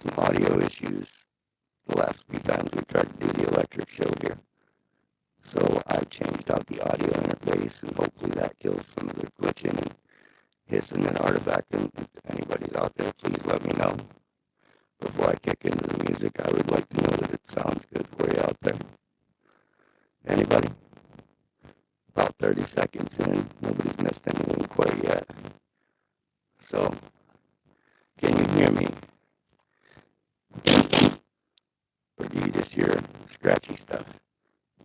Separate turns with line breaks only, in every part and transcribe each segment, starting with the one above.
some audio issues the last few times we tried to do the electric show here. So I changed out the audio interface, and hopefully that kills some of the glitching and hissing and artifacting. If anybody's out there, please let me know. Before I kick into the music, I would like to know that it sounds good for you out there. Anybody? About 30 seconds in, nobody's missed anything quite yet. So, can you hear me? Or do you just hear scratchy stuff?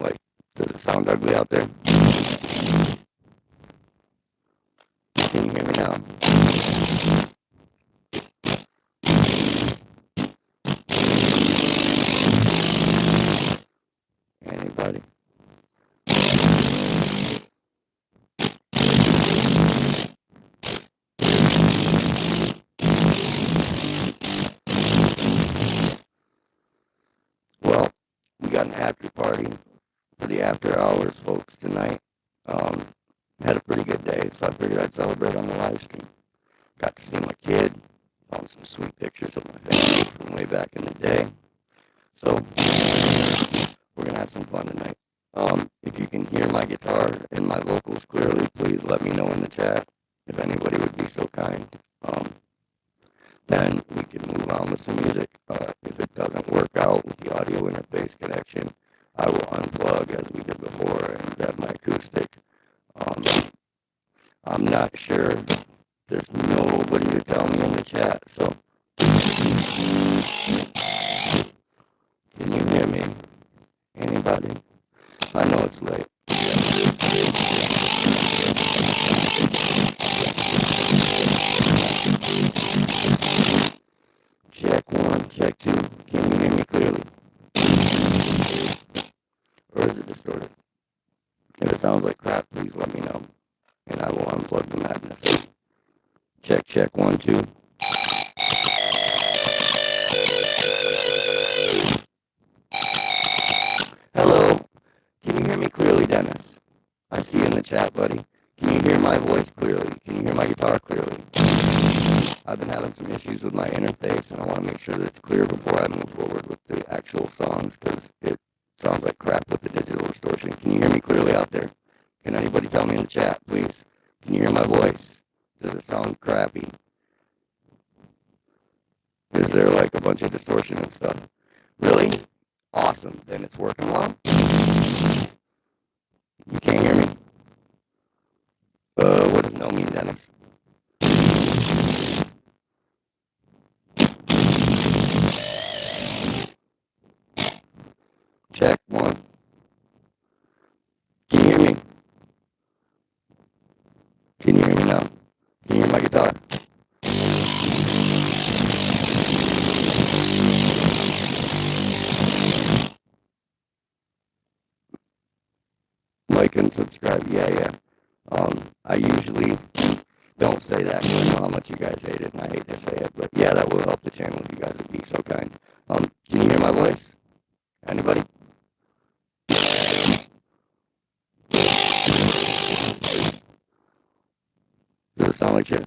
Like, does it sound ugly out there? Can you hear me now? Anybody? Well, we got an after party for the after hours folks tonight. Had a pretty good day, so I figured I'd celebrate on the live stream. Got to see my kid, found some sweet pictures of my family from way back in the day. So, we're going to have some fun tonight. If you can hear my guitar and my vocals clearly, please let me know in the chat, if anybody would be so kind. Then we can move on with some music. If it doesn't work out with the audio interface connection, I will unplug as we did before and grab my acoustic. I'm not sure. There's nobody to tell me in the chat, so can you hear me? Anybody? I know it's late. Check 1, check 2. Can you hear me clearly? Or is it distorted? If it sounds like crap, please let me know, and I will unplug the madness. Check 1, 2. Hello. Can you hear me clearly, Dennis? I see you in the chat, buddy. Can you hear my voice clearly? Can you hear my guitar clearly? I've been having some issues with my interface, and I want to make sure that it's clear before I move forward with the actual songs, because it sounds like crap with the digital distortion. Can you hear me clearly out there? Can anybody tell me in the chat, please? Can you hear my voice? Does it sound crappy? Is there like a bunch of distortion and stuff? Really? Awesome. Then it's working well. You can't hear me? What does no mean, Dennis? Check 1. Can you hear me? Can you hear me now? Can you hear my guitar? Like and subscribe. Yeah. I usually don't say that because I know how much you guys hate it, and I hate to say it, but yeah, that will help the channel if you guys would be so kind. Can you hear my voice? Anybody? Does it sound like shit?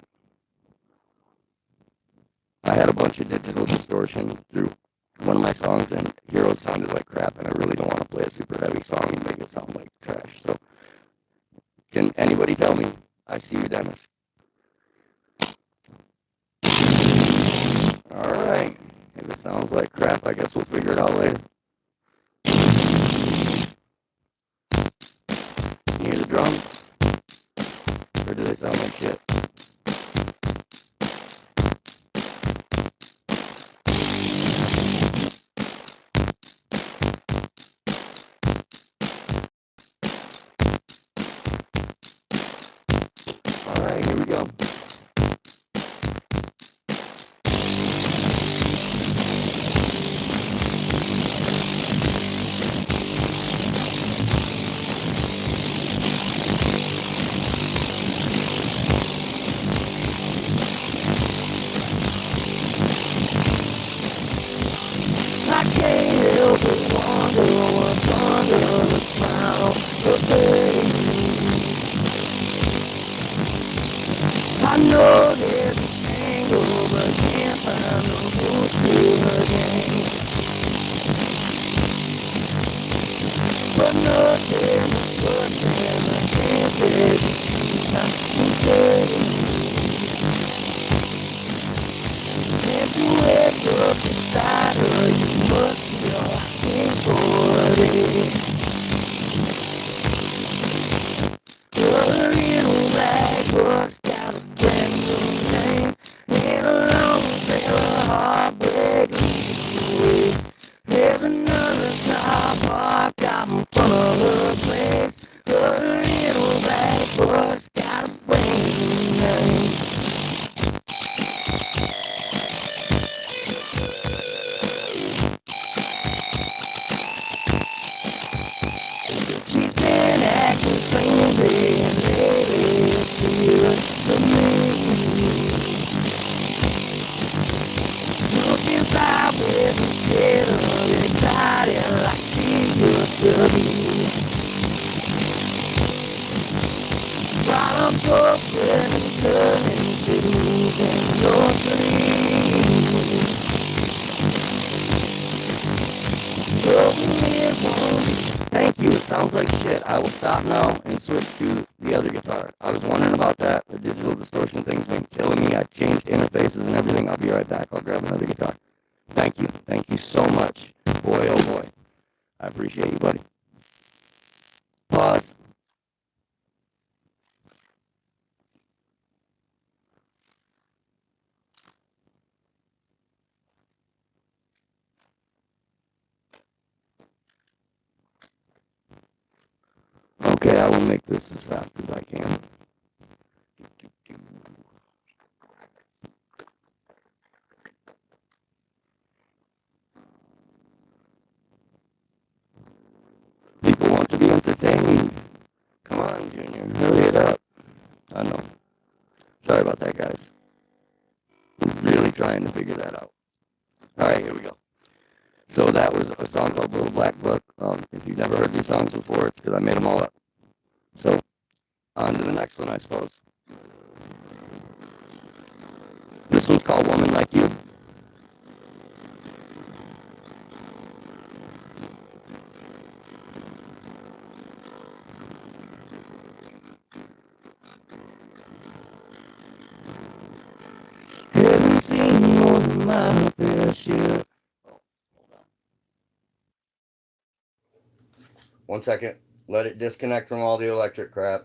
I had a bunch of digital distortion through one of my songs, and Heroes sounded like crap, and I really don't want to play a super heavy song and make it sound like trash. So, can anybody tell me? I see you, Dennis. Alright. If it sounds like crap, I guess we'll figure it out later. Can you hear the drums? Or do they sound like shit? Alright, here we go. I can't help but wonder what's under the sound of pain. I know there's an angle but can't find the boost again. But nothing is worse than the chances you keep not taking. Can't you wake up inside her? You must be looking for it. Her little black book's got a brand new name, and a long tail of heartbreak leads the way. There's another car parked out in front of her place. Her little black book's got a brand new name. She's been acting strangely and lately it feels to me. Looking sideways instead of excited like she used to be. While I'm tossing and turning, she's losing your sleep. Thank you. It sounds like shit. I will stop now and switch to the other guitar. I was wondering about that. The digital distortion thing's been killing me. I changed interfaces and everything. I'll be right back. I'll grab another guitar. Thank you. Thank you so much. Boy, oh boy. I appreciate you, buddy. Pause. Okay, I will make this as fast as I can. People want to be entertained. Come on, Junior. Hurry it up. I know. Sorry about that, guys. I'm really trying to figure that out. Alright, here we go. So that was a song called Little Black Book. If you've never heard these songs before, it's because I made them all up. So, on to the next one, I suppose. This one's called Woman Like You. Haven't seen more than my fair share. Hold on. 1 second. Let it disconnect from all the electric crap.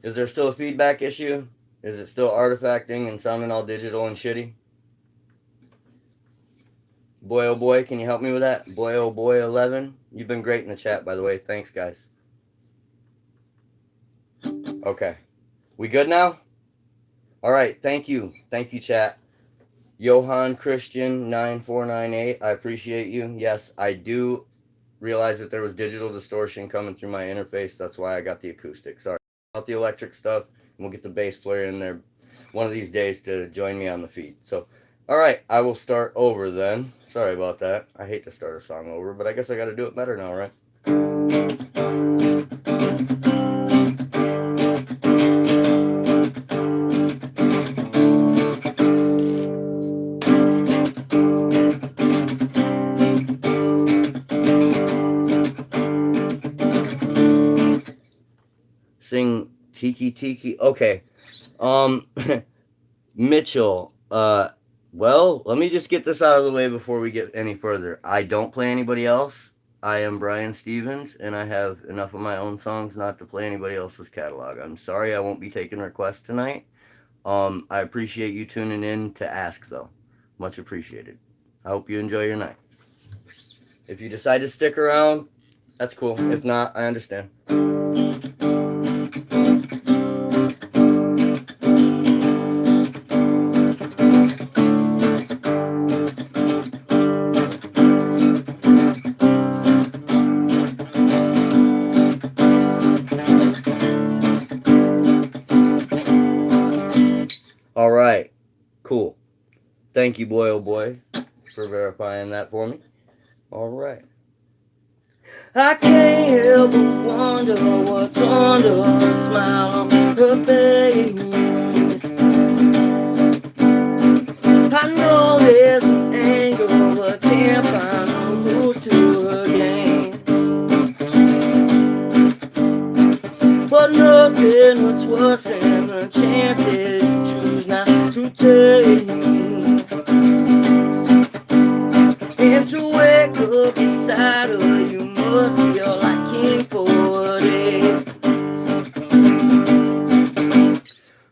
Is there still a feedback issue? Is it still artifacting and sounding all digital and shitty? Boy, oh boy, can you help me with that? Boy, oh boy, 11. You've been great in the chat, by the way. Thanks, guys. Okay. We good now? All right. Thank you. Thank you, chat. Johan Christian 9498. I appreciate you. Yes, I do realize that there was digital distortion coming through my interface. That's why I got the acoustic. Sorry about the electric stuff. And we'll get the bass player in there one of these days to join me on the feed. So, all right, I will start over then. Sorry about that. I hate to start a song over, but I guess I got to do it better now, right? Sing Tiki Tiki. Okay. Mitchell, well, let me just get this out of the way before we get any further. I don't play anybody else. I am Brian Stevens, and I have enough of my own songs not to play anybody else's catalog. I'm sorry I won't be taking requests tonight. I appreciate you tuning in to ask, though. Much appreciated. I hope you enjoy your night. If you decide to stick around, that's cool. If not, I understand. All right, cool. Thank you, boy, oh boy, for verifying that for me. All right.
I can't help but wonder what's under the smile on her face. I know there's an angle, but can't find no rules to her game. But nothing much worse than the chances you choose not to take. And to wake up beside her, you must feel like king for a day.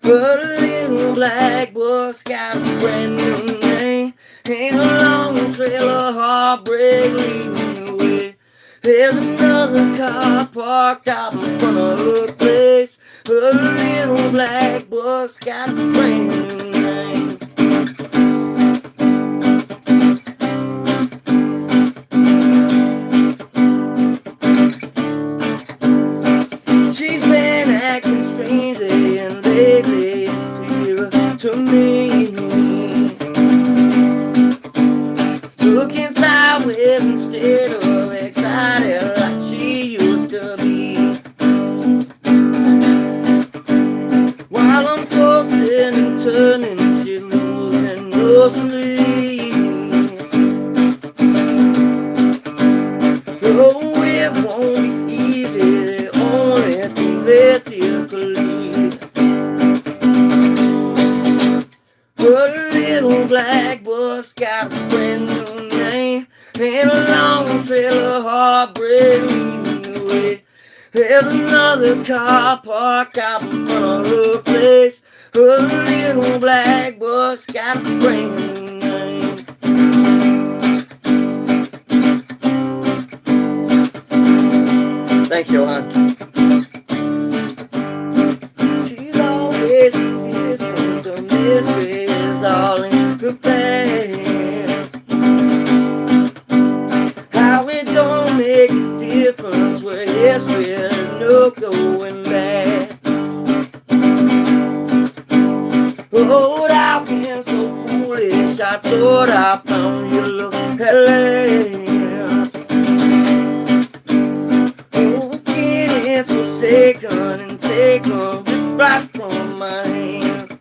But a little black book's got a brand new name, and a long trail of heartbreak leading the way. There's another car parked out in front of her place. But a little black book's got a brand new name. She's been acting strangely, and lately it's clearer to me. Looking sideways instead of excited like she used to be. While I'm tossing and turning, she's losing no sleep. Oh, it won't be easy, the only thing left is to leave. But a little black bus got a brand new name, and a long trail of heartbreak leading the way. There's another car parked out in front of her place. A little black bus got a brand new name. Thanks, Johan. She's always distant, the mystery is all in her plan. How it don't make a difference, where history and no going back. Oh, I've been so foolish, I thought I found your love at last. Oh, getting forsaken and taken right from my hand.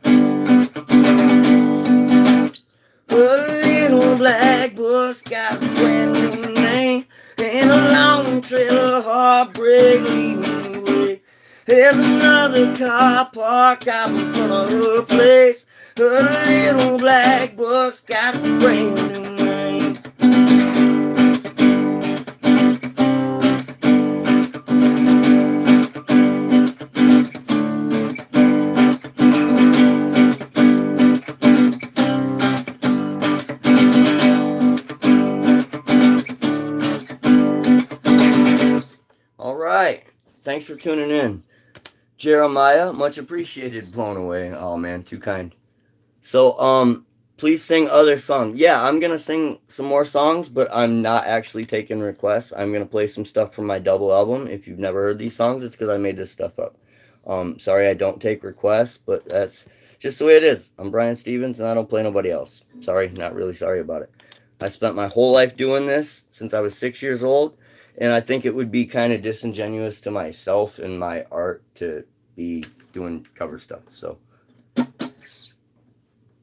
But a little black bus got a brand new name, and a long trail of heartbreak leading the way. There's another car parked out in front of her place. A little black bus got a brand new name. All right. Thanks for tuning in. Jeremiah, much appreciated, blown away. Oh man, too kind. So, please sing other songs. Yeah, I'm gonna sing some more songs, but I'm not actually taking requests. I'm gonna play some stuff from my double album. If you've never heard these songs, it's because I made this stuff up. Sorry I don't take requests, but that's just the way it is. I'm Brian Stevens, and I don't play nobody else. Sorry, not really sorry about it. I spent my whole life doing this since I was 6 years old, and I think it would be kind of disingenuous to myself and my art to be doing cover stuff. So,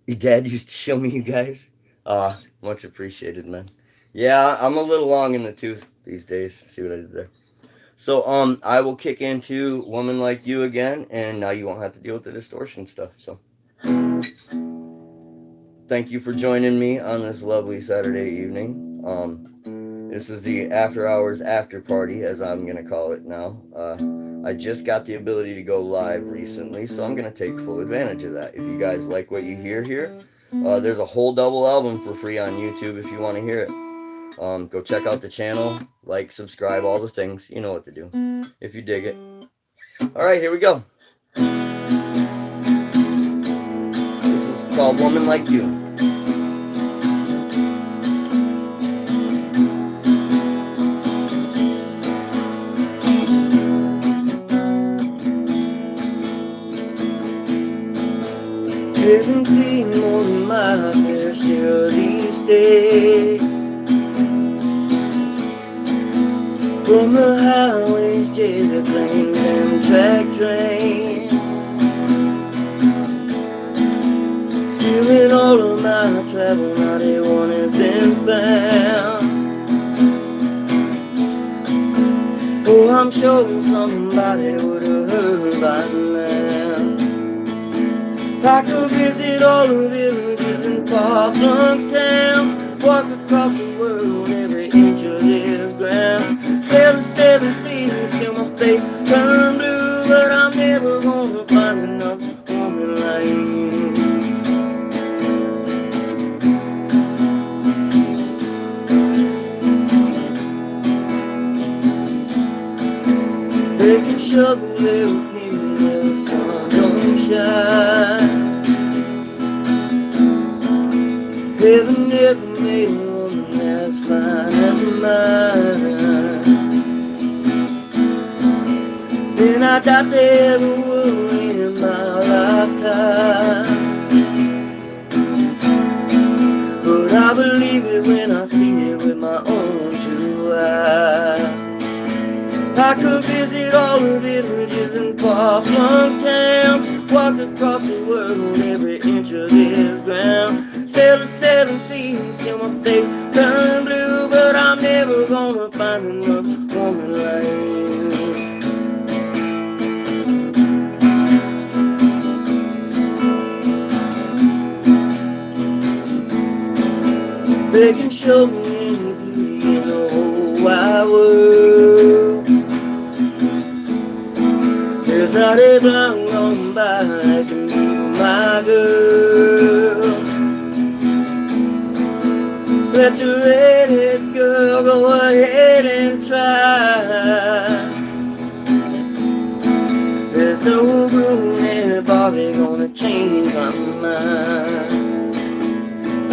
your dad used to show me you guys. Much appreciated, man. Yeah, I'm a little long in the tooth these days. See what I did there? So, I will kick into Woman Like You again, and now you won't have to deal with the distortion stuff. So, thank you for joining me on this lovely Saturday evening. This is the after hours after party, as I'm gonna call it now. I just got the ability to go live recently, so I'm gonna take full advantage of that. If you guys like what you hear here, there's a whole double album for free on YouTube if you want to hear it. Go check out the channel, like, subscribe, all the things. You know what to do if you dig it. All right, here we go. This is called Woman Like You. Haven't seen more than my fair share these days. From the highways, jailer planes, and track trains, still in all of my travel, not a one has been found. Oh, I'm sure somebody would have heard by now. I could visit all the villages and far-flung towns, walk across the world, every inch of this ground, sail the seven seas till my face turn blue, but I'm never gonna find enough woman like you. They can shovel little here where the sun don't shine. Heaven never made a woman as fine as mine. And I doubt they ever will in my lifetime, but I believe it when I see it with my own two eyes. I could visit all the villages and far-flung towns, walk across the world, every inch of this ground, sail the seven seas till my face turn blue, but I'm never gonna find enough woman like you. They can show me any beauty in the whole wide world. There's not a blonde gone by that can be my girl. Let the redhead girl go ahead and try. There's no brunette Barbie gonna change my mind.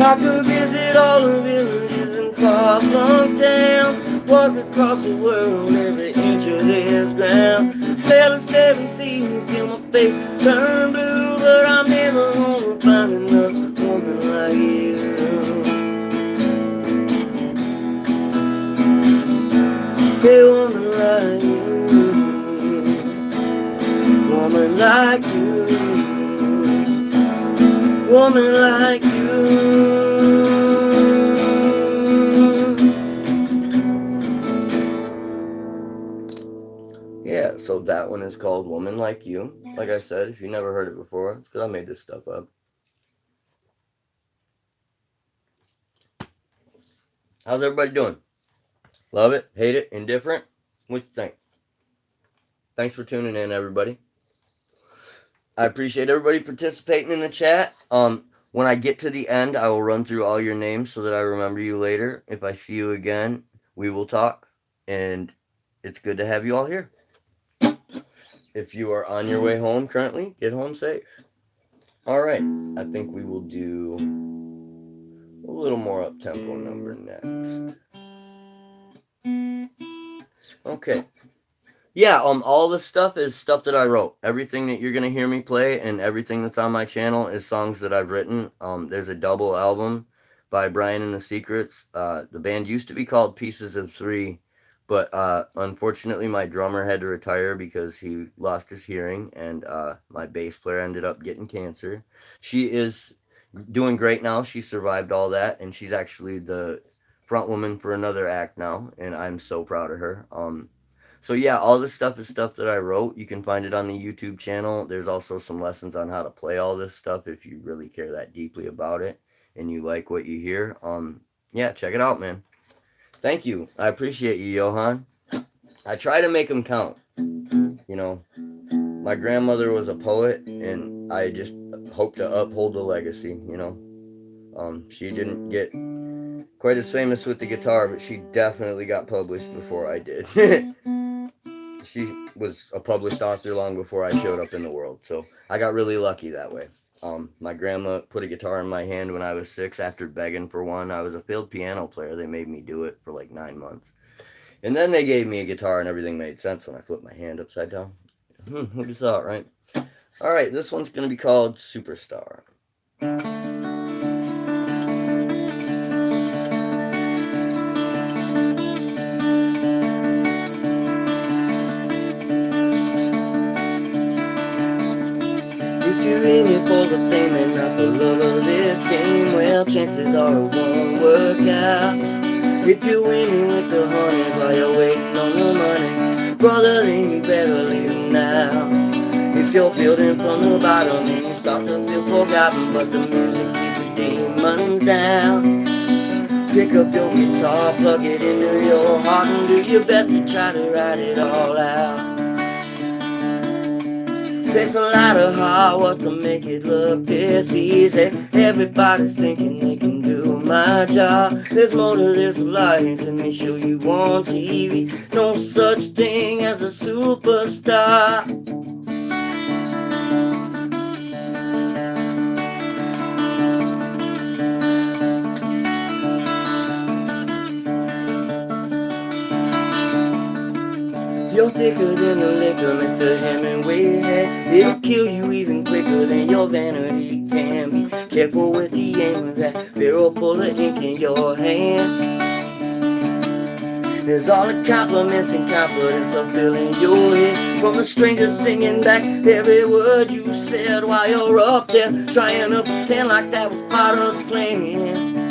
I could visit all the villages and far-flung towns, walk across the world, every inch of this ground, sail the seven seas till my face turn blue, but I'm never gonna find enough woman like you. Hey, woman like you, woman like you, woman like you. Yeah, so that one is called Woman Like You. Like I said, if you never heard it before, it's because I made this stuff up. How's everybody doing? Love it? Hate it? Indifferent? What you think? Thanks for tuning in, everybody. I appreciate everybody participating in the chat. When I get to the end, I will run through all your names so that I remember you later. If I see you again, we will talk. And it's good to have you all here. If you are on your way home currently, get home safe. All right, I think we will do a little more up-tempo number next. Okay. Yeah, all this stuff is stuff that I wrote. Everything that you're gonna hear me play and everything that's on my channel is songs that I've written. There's a double album by Brian and the Secrets. The band used to be called Pieces of Three, but unfortunately my drummer had to retire because he lost his hearing, and my bass player ended up getting cancer. She is doing great now. She survived all that, and she's actually the front woman for another act now, and I'm so proud of her. So yeah, all this stuff is stuff that I wrote. You can find it on the YouTube channel. There's also some lessons on how to play all this stuff if you really care that deeply about it and you like what you hear. Yeah, check it out, man. Thank you. I appreciate you, Johan. I try to make them count. You know, my grandmother was a poet, and I just hope to uphold the legacy. She didn't get quite as famous with the guitar, but she definitely got published before I did. She was a published author long before I showed up in the world, so I got really lucky that way. My grandma put a guitar in my hand when I was 6 after begging for one. I was a field piano player. They made me do it for like 9 months. And then they gave me a guitar and everything made sense when I flipped my hand upside down. Who'd have thought, right? All right, this one's going to be called Superstar. the fame and not the love of this game, well, chances are it won't work out. If you're winning with the honeys while you're waiting on the money, brother, then you better leave them now. If you're building from the bottom and you start to feel forgotten, but the music keeps the demons down, pick up your guitar, plug it into your heart, and do your best to try to write it all out. Takes a lot of hard work to make it look this easy. Everybody's thinking they can do my job. There's more to this life than they show you on TV. No such thing as a superstar. You're thicker than the liquor Mr. Hemingway had. It'll kill you even quicker than your vanity can be. Careful with the aim of that barrel full of ink in your hand. There's all the compliments and confidence of filling your head, from the strangers singing back every word you said while you're up there trying to pretend like that was part of the plan.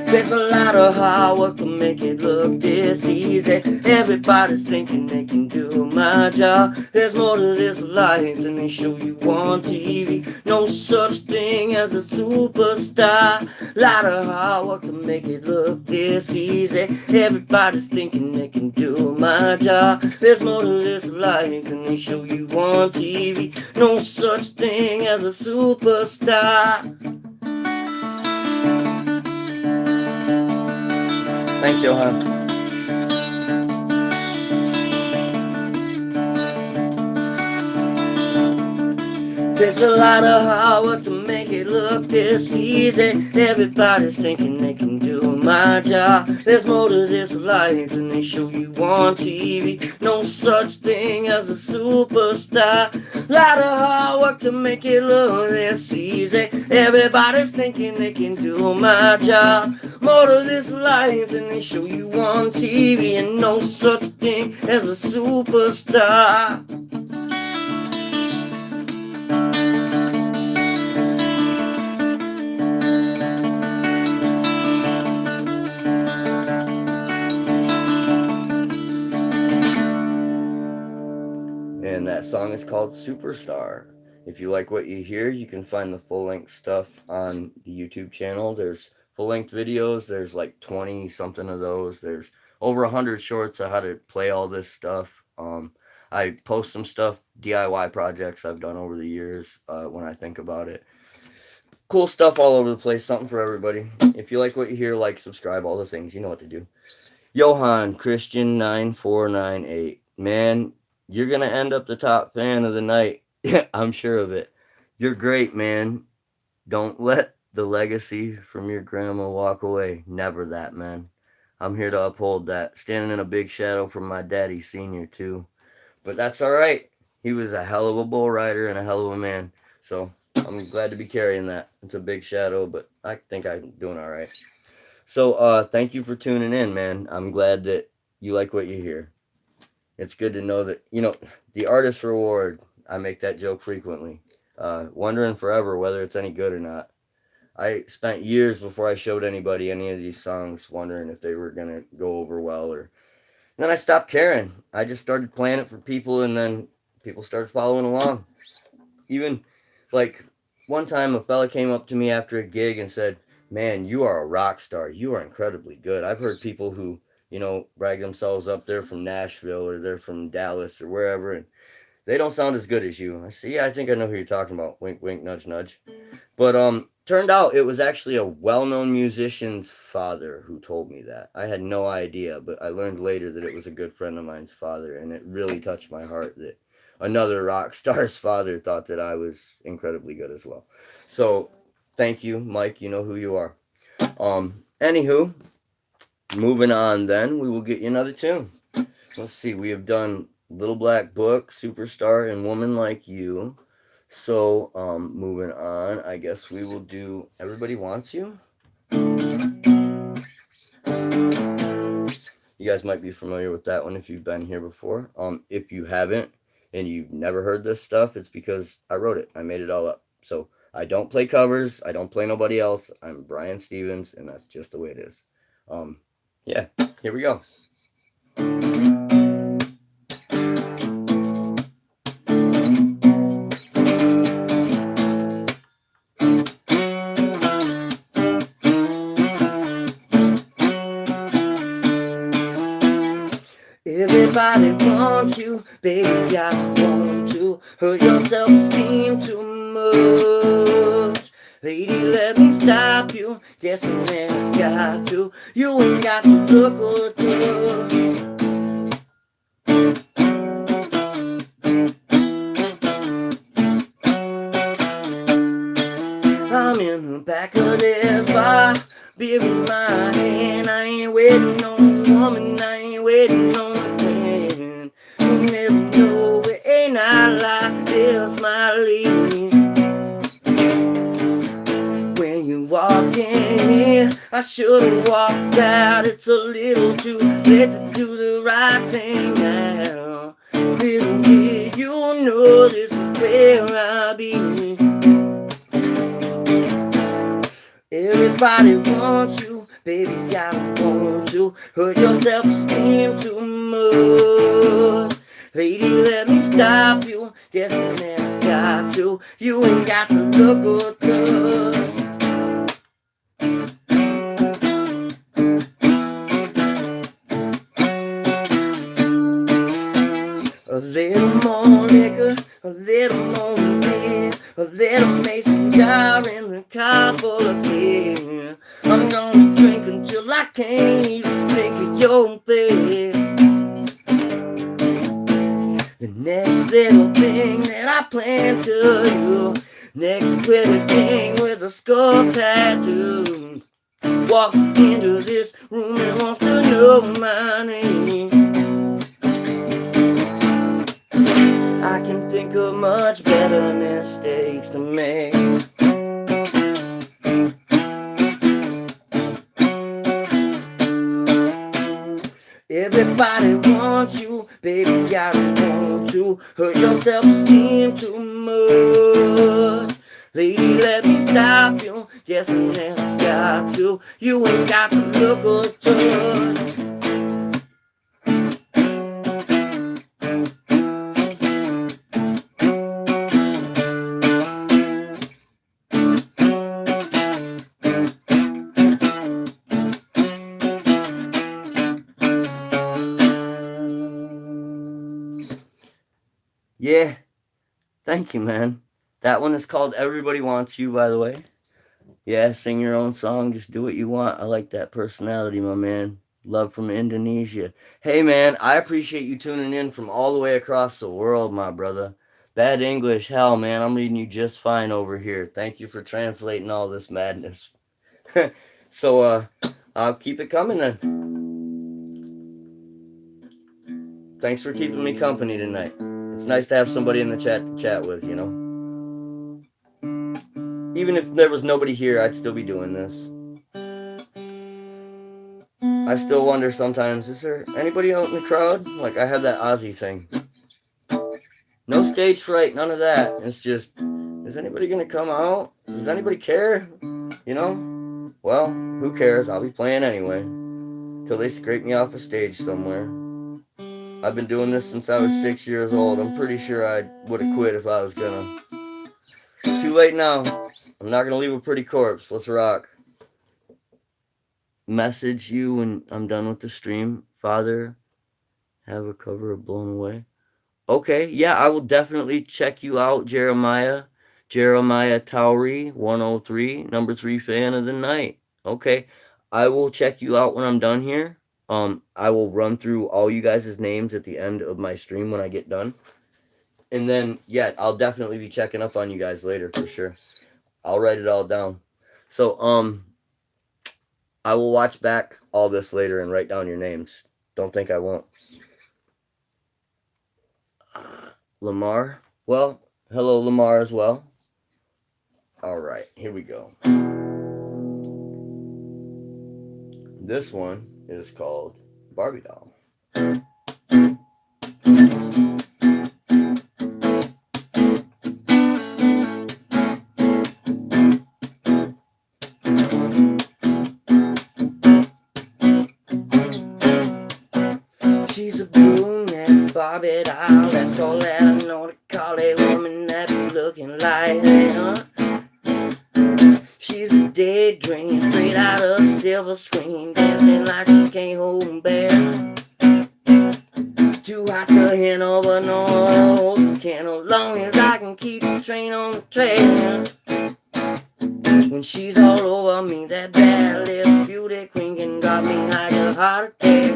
There's a lot of hard work to make it look this easy. Everybody's thinking they can do my job. There's more to this life than they show you on TV. No such thing as a superstar. Lot of hard work to make it look this easy. Everybody's thinking they can do my job. There's more to this life than they show you on TV. No such thing as a superstar. Thanks, Johan. Takes a lot of hard work to make it look this easy. Everybody's thinking they can do my job. There's more to this life than they show you on TV. No such thing as a superstar. Lot of hard work to make it look this easy. Everybody's thinking they can do my job. More to this life than they show you on TV. And no such thing as a superstar. And that song is called Superstar. If you like what you hear, you can find the full-length stuff on the YouTube channel. There's full-length videos. There's like 20 something of those. There's over 100 shorts of how to play all this stuff. I post some stuff, DIY projects I've done over the years when I think about it. Cool stuff all over the place, something for everybody. If you like what you hear, like, subscribe, all the things. You know what to do. Johan Christian 9498. Man, you're gonna end up the top fan of the night. I'm sure of it. You're great, man. Don't let the legacy from your grandma walk away. Never that, man. I'm here to uphold that. Standing in a big shadow from my daddy, senior, too. But that's all right. He was a hell of a bull rider and a hell of a man. So I'm glad to be carrying that. It's a big shadow, but I think I'm doing all right. So thank you for tuning in, man. I'm glad that you like what you hear. It's good to know that, the artist reward, I make that joke frequently. Wondering forever whether it's any good or not. I spent years before I showed anybody any of these songs wondering if they were going to go over well, or then I stopped caring. I just started playing it for people, and then people started following along. Even like one time a fella came up to me after a gig and said, "Man, you are a rock star. You are incredibly good." I've heard people who, brag themselves up there from Nashville or they're from Dallas or wherever, and they don't sound as good as you. I say, "Yeah, I think I know who you're talking about." Wink, wink, nudge, nudge. But turned out it was actually a well-known musician's father who told me that. I had no idea, but I learned later that it was a good friend of mine's father, and it really touched my heart that another rock star's father thought that I was incredibly good as well. So, thank you, Mike. You know who you are. Anywho, moving on. Then we will get you another tune. Let's see. We have done Little Black Book, Superstar, and Woman Like You. So, moving on, I guess we will do Everybody Wants You. You guys might be familiar with that one if you've been here before. If you haven't, and you've never heard this stuff, it's because I wrote it. I made it all up. So I don't play covers. I don't play nobody else. I'm Brian Stevens, and that's just the way it is. Um, yeah, here we go. Everybody wants you, baby, I don't want to hurt your self-esteem too much. Lady, let me stop you. Guess I never got to. You ain't got to look or touch. I'm in the back of this bar, beer in my hand. I ain't waiting on a woman, I ain't waiting on a man. You never know, it ain't not like this, my lady. When you walk in here, I should've walked out. It's a little too late to do the right thing now. Little did you know this is where I'll be. Everybody wants you, baby, I don't want to hurt your self-esteem too much. Lady, let me stop you. Guess I never got to. You ain't got to look or touch. A little more liquor, a little more beer, a little mason jar in the car full of beer. I'm gonna drink until I can't even think of your face. The next little thing that I plan to do, next pretty thing with a skull tattoo, walks into this room and wants to know my name. I can think of much better mistakes to make. Everybody wants you, baby, I don't want to hurt your self-esteem too much. Lady, let me stop you. Yes, I never got to. You ain't got to look or touch. Yeah, thank you, man. That one is called Everybody Wants You, by the way. Yeah, sing your own song, just do what you want. I like that personality, my man. Love from Indonesia. Hey, man, I appreciate you tuning in from all the way across the world, my brother. Bad English, hell, man, I'm reading you just fine over here. Thank you for translating all this madness. So, I'll keep it coming then. Thanks for keeping me company tonight. It's nice to have somebody in the chat to chat with, you know? Even if there was nobody here, I'd still be doing this. I still wonder sometimes, is there anybody out in the crowd? Like, I have that Ozzy thing. No stage fright, none of that. It's just, is anybody going to come out? Does anybody care? You know? Well, who cares? I'll be playing anyway. Till they scrape me off a stage somewhere. I've been doing this since I was 6 years old. I'm pretty sure I would have quit if I was gonna. Too late now. I'm not gonna leave a pretty corpse. Let's rock. Message you when I'm done with the stream. Father, have a cover of Blown Away. Okay, yeah, I will definitely check you out, Jeremiah. Jeremiah Towery, 103, number 3 fan of the night. Okay, I will check you out when I'm done here. I will run through all you guys' names at the end of my stream when I get done. And then, yeah, I'll definitely be checking up on you guys later for sure. I'll write it all down. So, I will watch back all this later and write down your names. Don't think I won't. Lamar. Well, hello, Lamar, as well. All right, here we go. This one is called Barbie Doll. looking like. She's a daydream straight out of a silver screen, dancing like she can't hold 'em back. Too hot to handle, but no, can't no long as I can keep the train on the track. When she's all over me, that bad little beauty queen can drive me like a heart attack.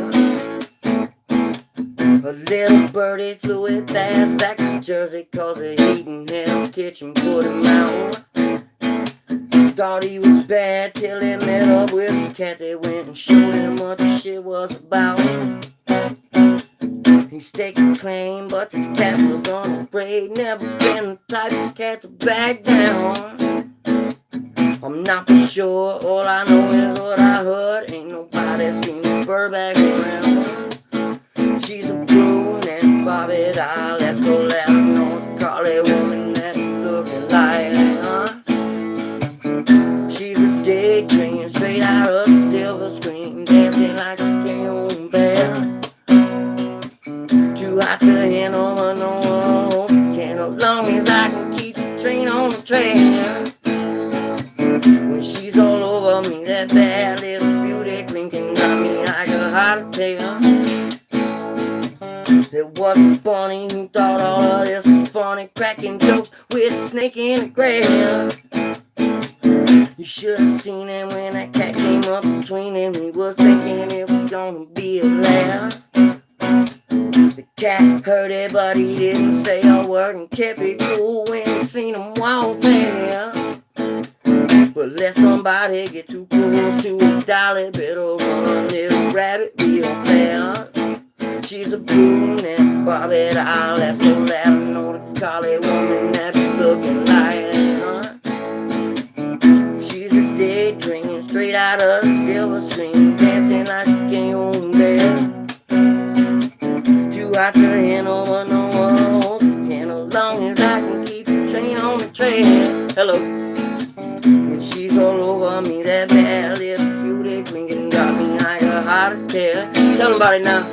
A little birdie flew it fast back to Jersey, cause the heat in his kitchen put him out. Thought he was bad till he met up with a cat. They went and showed him what the shit was about. He staked a claim, but this cat was unafraid. Never been the type of cat to back down. I'm not for sure, all I know is what I heard. Ain't nobody seen a bird back around. She's a blue and Bobby doll, that's all that I know. Carly woman that looking like, she's a daydream straight out of a silver screen, dancing like she came home bad. Too hot to handle, but no can, as long as I can keep the train on the track. When she's all over me, that bad little beauty queen can drive me like a heart attack. There was a bunny who thought all of this was funny, cracking jokes with a snake in the grass. You should have seen him when that cat came up between him. He was thinking it was gonna be his last. The cat heard it, but he didn't say a word and kept it cool when he seen him walk past. But let somebody get too close to a dolly, better run, little rabbit, real fast. She's a blue and Bobby doll, that's so that I know the collie woman that be looking like. She's a daydream straight out of a silver screen, dancing like she came home bad. Too hot to handle, but no one can, as long as I can keep the train on the track. Hello. When she's all over me, that bad little beauty queen can drop me like a heart attack. Tell somebody now.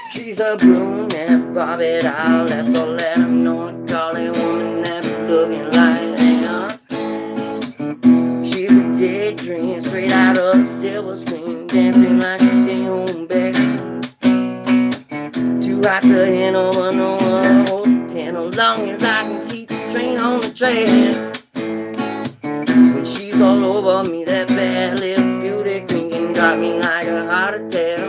She's a brunette Bobby doll, that's all that I know. A collie woman that be looking like. She's a daydream straight out of a silver screen, dancing like she came home back. Too hot to handle, but no one can, as long as I can keep the train on the track. When she's all over me, that bad little beauty queen can drop me like a heart attack.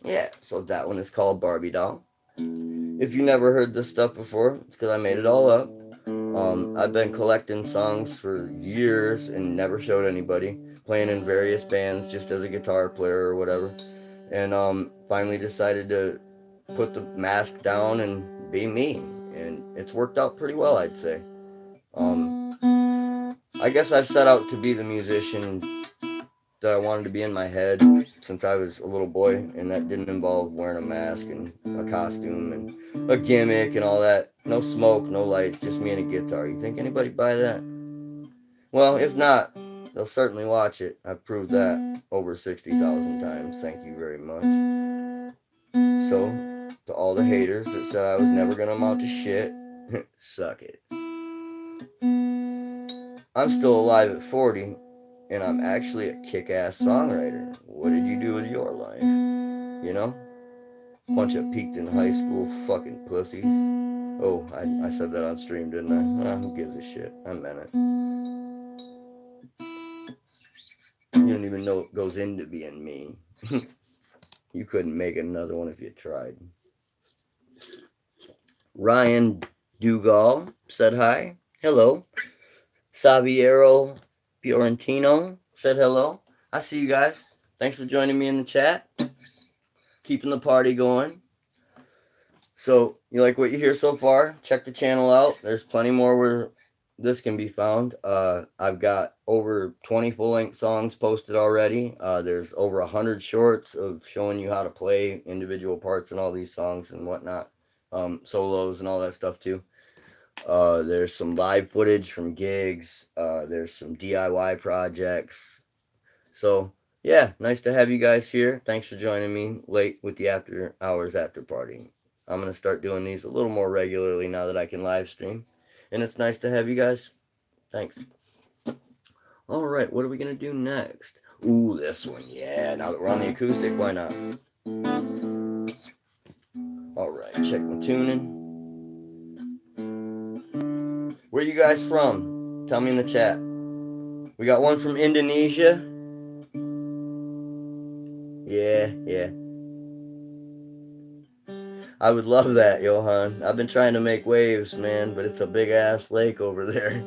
Yeah, so that one is called Barbie Doll. If you never heard this stuff before, it's because I made it all up. I've been collecting songs for years and never showed anybody, playing in various bands just as a guitar player or whatever. And finally decided to put the mask down and be me. And it's worked out pretty well, I'd say. I guess I've set out to be the musician that I wanted to be in my head since I was a little boy, and that didn't involve wearing a mask and a costume and a gimmick and all that. No smoke, no lights, just me and a guitar. You think anybody buy that? Well, if not, they'll certainly watch it. I've proved that over 60,000 times. Thank you very much. So, to all the haters that said I was never gonna amount to shit, suck it. I'm still alive at 40, and I'm actually a kick-ass songwriter. What did you do with your life? You know? Bunch of peaked in high school fucking pussies. Oh, I said that on stream, didn't I? Who gives a shit? I meant it. You don't even know what goes into being me. You couldn't make another one if you tried. Ryan Dugal said hi. Hello. Saviero Fiorentino said hello. I see you guys. Thanks for joining me in the chat. Keeping the party going. So, you like what you hear so far? Check the channel out. There's plenty more where this can be found. I've got over 20 full-length songs posted already. There's over 100 shorts of showing you how to play individual parts in all these songs and whatnot. Solos and all that stuff too. There's some live footage from gigs. There's some DIY projects. So yeah, nice to have you guys here. Thanks for joining me late with the after hours after party. I'm gonna start doing these a little more regularly now that I can live stream, and it's nice to have you guys. Thanks. All right, what are we gonna do next? Ooh, this one. Yeah, now that we're on the acoustic, why not? All right, check my tuning. Where you guys from? Tell me in the chat. We got one from Indonesia. Yeah, yeah. I would love that, Johan. I've been trying to make waves, man, but it's a big ass lake over there.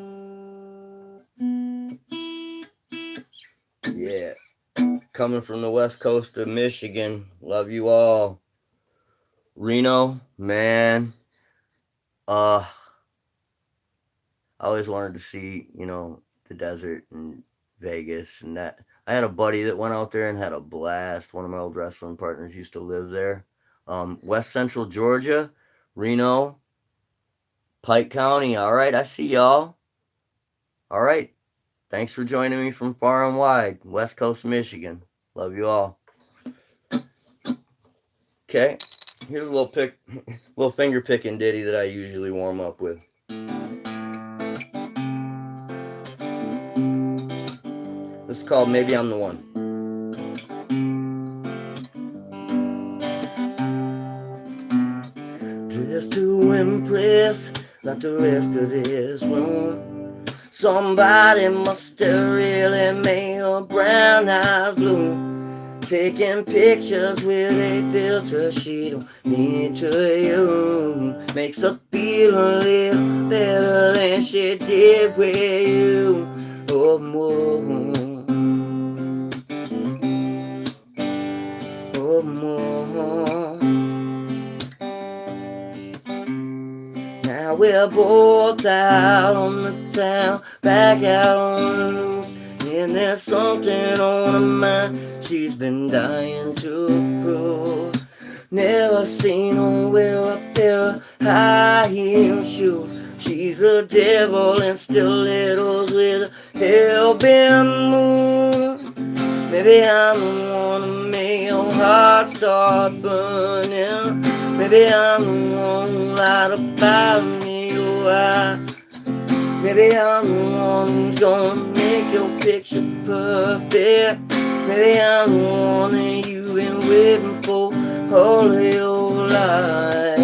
Yeah. Coming from the west coast of Michigan. Love you all. Reno, man. Uh I always wanted to see, the desert and Vegas and that. I had a buddy that went out there and had a blast. One of my old wrestling partners used to live there. West Central Georgia, Reno, Pike County. All right, I see y'all. All right. Thanks for joining me from far and wide, West Coast Michigan. Love you all. Okay. Here's a little little finger picking ditty that I usually warm up with. This is called Maybe I'm the One. Dressed to impress, like the rest of this room. Somebody must have really made her brown eyes blue. Taking pictures with a filter she don't need to use. Makes her feel a little better than she did with you. Oh, more. Oh, more. Now we're both out on the town, back out on the loose. And there's something on her mind she's been dying to prove. Never seen her wear a pair of high heel shoes. She's a devil in stilettos with a hell-bent moon. Maybe I'm the one to make your heart start burning. Maybe I'm the one who lied about me, oh maybe I'm the one who's gonna make your picture perfect. Maybe I'm the one that you've been waiting for all of your life.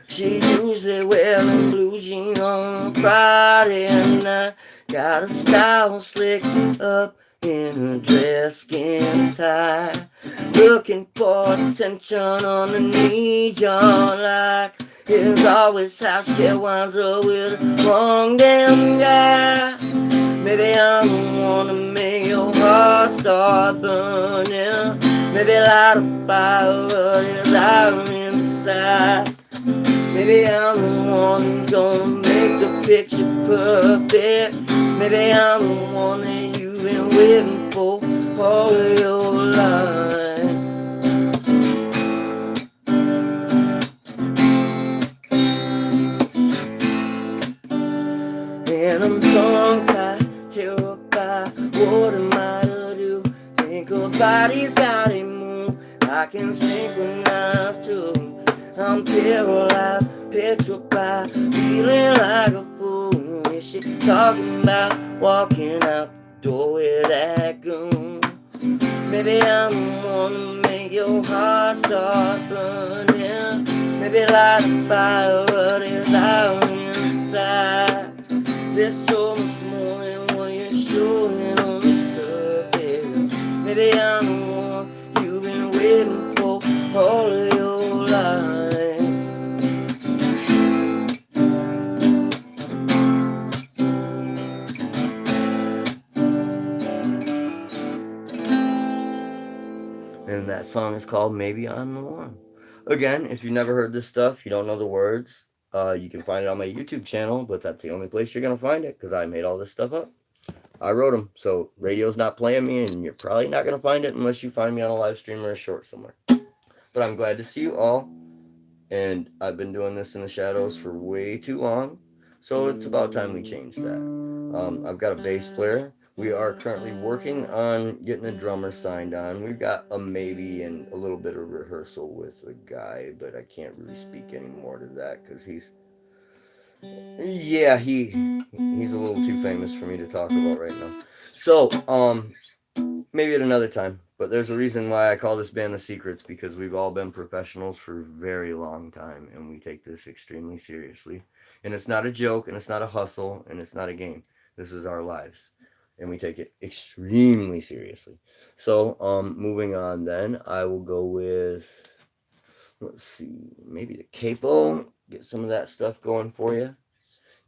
She usually wearing blue jeans on Friday night. Got a style slick up in her dress, skin tie. Looking for attention on the neon light. It's always how she winds up with the wrong damn guy. Maybe I'm the one to make your heart start burning. Maybe light a fire that is out inside. Maybe I'm the one who's gonna make the picture perfect. Maybe I'm the one that you've been waiting for all of your life. And I'm tongue-tied, terrified, what am I to do? Think her body's got a move I can synchronize to. I'm paralyzed, petrified, feeling like a fool. Is she talking about walking out the door with that goon? Maybe I'm the one to make your heart start burning. Maybe light a fire that is out inside. There's so much more than what you're showing on the surface. Maybe I'm the one you've been waiting for all of your life. And that song is called Maybe I'm the One. Again, if you've never heard this stuff, you don't know the words, you can find it on my YouTube channel, but that's the only place you're going to find it because I made all this stuff up. I wrote them, so radio's not playing me, and you're probably not going to find it unless you find me on a live stream or a short somewhere. But I'm glad to see you all, and I've been doing this in the shadows for way too long, so it's about time we change that. I've got a bass player. We are currently working on getting a drummer signed on. We've got a maybe and a little bit of rehearsal with a guy, but I can't really speak any more to that because he's a little too famous for me to talk about right now. So, maybe at another time. But there's a reason why I call this band The Secrets, because we've all been professionals for a very long time, and we take this extremely seriously. And it's not a joke, and it's not a hustle, and it's not a game. This is our lives, and we take it extremely seriously. So, moving on then, I will go with, let's see, maybe the capo, get some of that stuff going for you.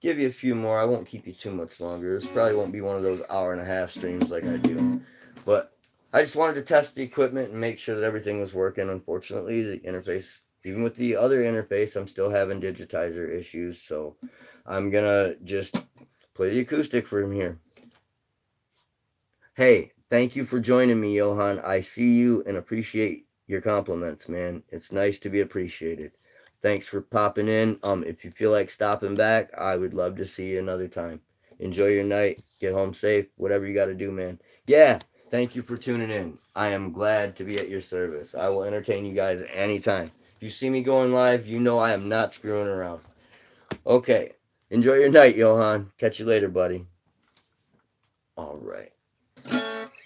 Give you a few more. I won't keep you too much longer. This probably won't be one of those hour and a half streams like I do. But I just wanted to test the equipment and make sure that everything was working. Unfortunately, the interface, even with the other interface, I'm still having digitizer issues. So I'm going to just play the acoustic from here. Hey, thank you for joining me, Johan. I see you and appreciate your compliments, man. It's nice to be appreciated. Thanks for popping in. If you feel like stopping back, I would love to see you another time. Enjoy your night. Get home safe. Whatever you got to do, man. Yeah, thank you for tuning in. I am glad to be at your service. I will entertain you guys anytime. If you see me going live, you know I am not screwing around. Okay. Enjoy your night, Johan. Catch you later, buddy. All right.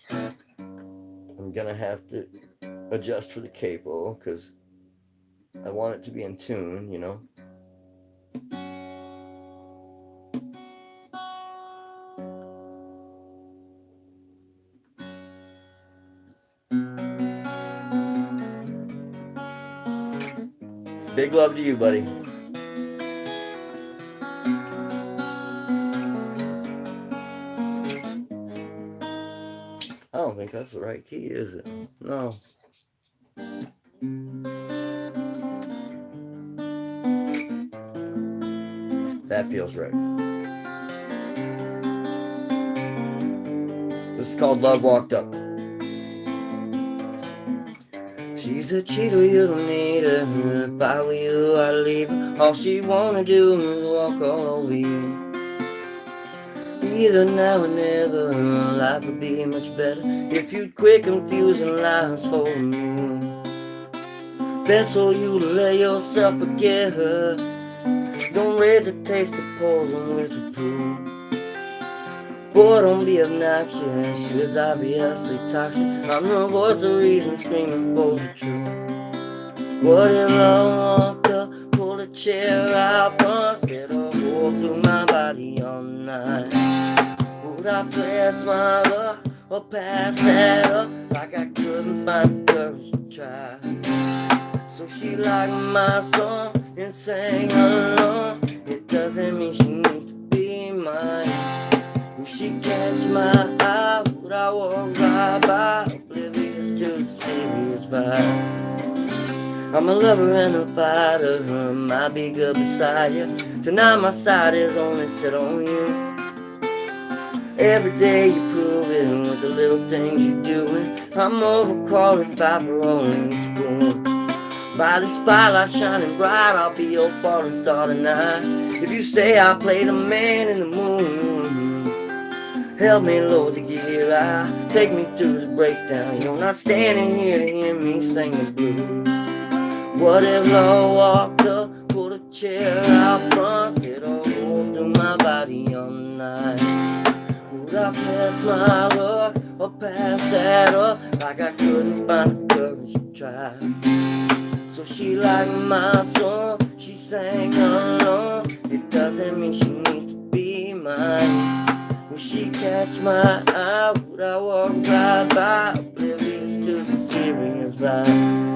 I'm gonna have to adjust for the capo because I want it to be in tune, you know. Big love to you, buddy. I don't think that's the right key, is it? No. That feels right. This is called Love Walked Up. She's a cheater, you don't need her. If I were you, I'd leave her. All she wanna do is walk all over you. Either now or never, life would be much better if you'd quit confusing lies for me. Best for you to let yourself forget her. Don't raise a taste of poison with your poo. Boy, don't be obnoxious, she was obviously toxic. I'm the voice of reason screaming for the truth. What if love walked up, pulled a chair out, punched it or go through my body all night? Would I press my luck or pass that up like I couldn't find the courage to try? So she liked my song and sang along. It doesn't mean she needs to be mine. Would she catch my eye? Would I walk right by, oblivious to the serious vibe? I'm a lover and a fighter, might be good beside you. Tonight my sight is only set on you. Every day you prove it with the little things you're doing. I'm overqualified for only spoon. By the spotlight shining bright, I'll be your falling star tonight. If you say I play the man in the moon, help me load the gear, take me through the breakdown. You're not standing here to hear me sing the blues. What if love walked up, pulled a chair out, punched it all through my body all night? Would I pass my luck or pass that up like I couldn't find the courage to try? So she liked my song, she sang along. It doesn't mean she needs to be mine. Would she catch my eye? Would I walk right by, oblivious to the serious vibe?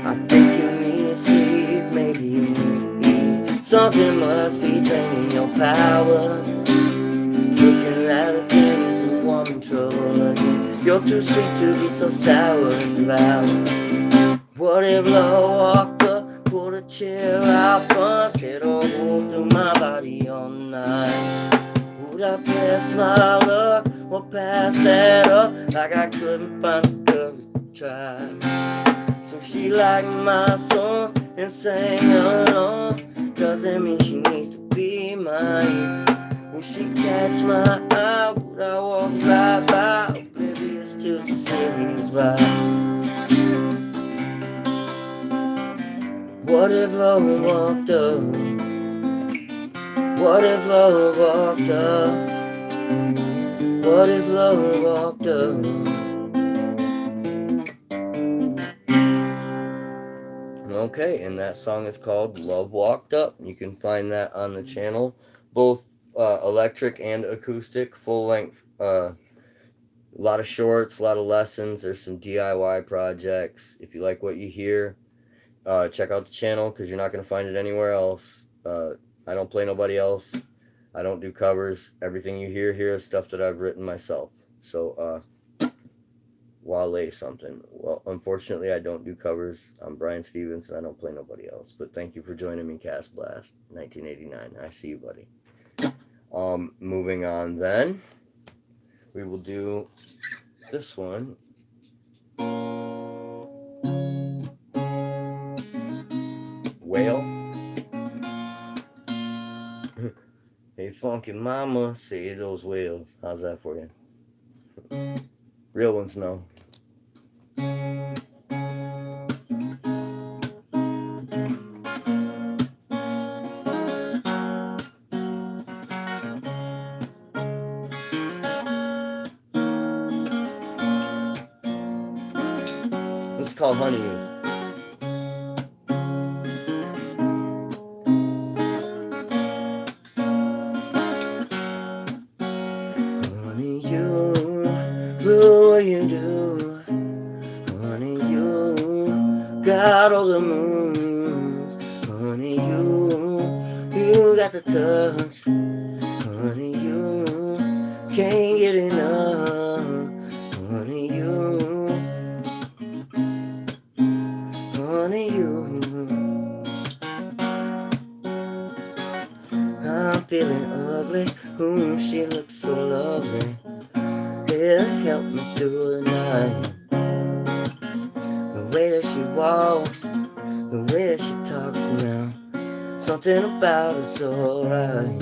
I think you need sleep, maybe you need something must be draining your powers. Looking at a thing from warm trouble again. You're too sweet to be so sour and devoured. What if love walked up, pulled a chair out, punched it all through my body all night? Would I test my luck or pass that up like I couldn't find the courage to try. So she liked my song and sang along. Doesn't mean she needs to be mine. When she catch my eye, would I walk right by, oblivious to the series vibe? What if love walked up? What if love walked up? What if love walked up? Okay, and that song is called Love Walked Up. You can find that on the channel, both electric and acoustic, full length. A lot of shorts, a lot of lessons. There's some DIY projects. If you like what you hear, check out the channel because you're not going to find it anywhere else. I don't play nobody else. I don't do covers. Everything you hear here is stuff that I've written myself. So, Wale something. Well, unfortunately, I don't do covers. I'm Brian Stevens, and I don't play nobody else. But thank you for joining me, Cast Blast, 1989. I see you, buddy. Moving on then, we will do this one. Whale. Hey, funky mama, say those whales. How's that for you? Real ones know. This is called Honey You. Honey you, do what you do. Honey you, got all the moves. Honey you got the touch. Honey you, can't get enough. Honey you, honey you. I'm feeling ugly. Ooh, she looks so lovely. It'll help me through the night. The way that she walks, the way that she talks now, something about her so right.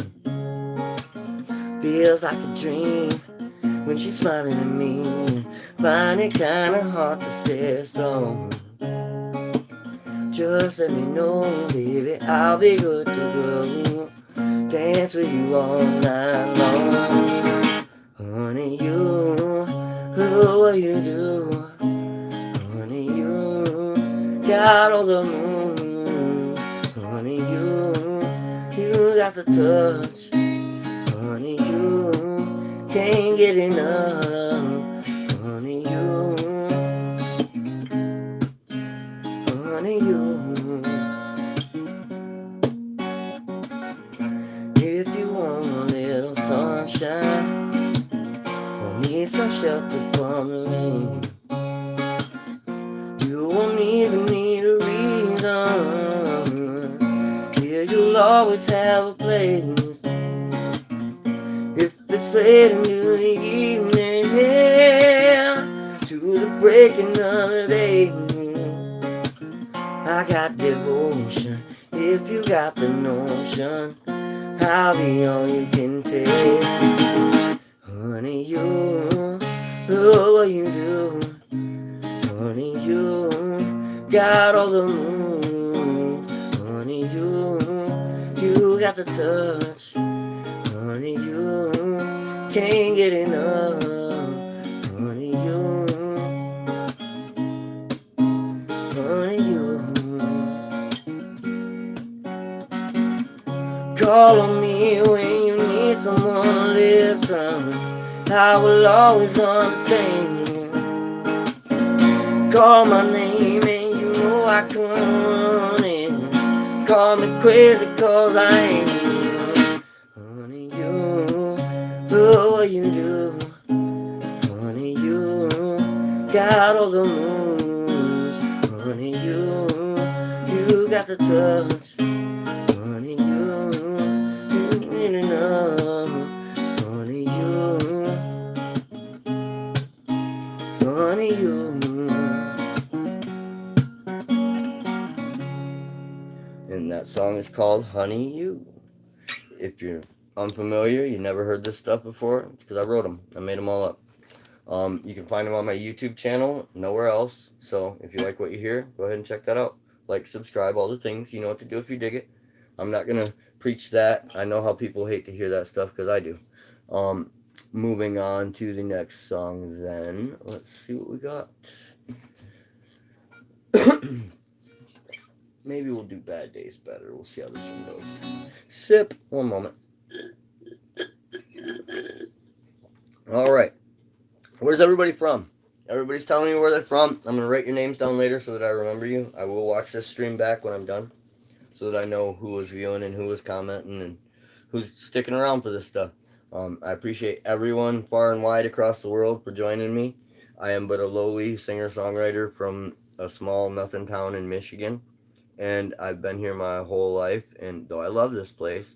Feels like a dream when she's smiling at me. Find it kinda hard to stay strong. Just let me know, baby, I'll be good to go. Dance with you all night long. Honey, you do what you do. Honey, you got all the moves. Honey, you got the touch. Honey, you can't get enough. Honey, you, honey, you. If you want a little sunshine, or need some shelter from the rain, you won't even need a reason. Here you'll always have a place. If it's late into the evening, to the breaking of the day, I got devotion. If you got the notion, I'll be all you can take. Honey, you do what you do. Honey, you got all the moves. Honey, you got the touch. Honey, you can't get enough. Honey, you, honey, you. Call on me when you need someone to listen. I will always understand. Call my name and you know I come running. Call me crazy cause I ain't. Honey, you do what you do. Honey, you got all the moves. Honey, you got the touch. Honey, you need enough. Honey, that song is called Honey You. If you're unfamiliar, you never heard this stuff before, it's because I wrote them. I made them all up. You can find them on my YouTube channel, nowhere else. So if you like what you hear, go ahead and check that out. Like, subscribe, all the things. You know what to do if you dig it. I'm not going to preach that. I know how people hate to hear that stuff because I do. Um, Moving on to the next song then. Let's see what we got. Maybe we'll do Bad Days Better. We'll see how this one goes. Sip. One moment. All right. Where's everybody from? Everybody's telling me where they're from. I'm going to write your names down later so that I remember you. I will watch this stream back when I'm done so that I know who was viewing and who was commenting and who's sticking around for this stuff. I appreciate everyone far and wide across the world for joining me. I am but a lowly singer-songwriter from a small nothing town in Michigan, and I've been here my whole life, and though I love this place,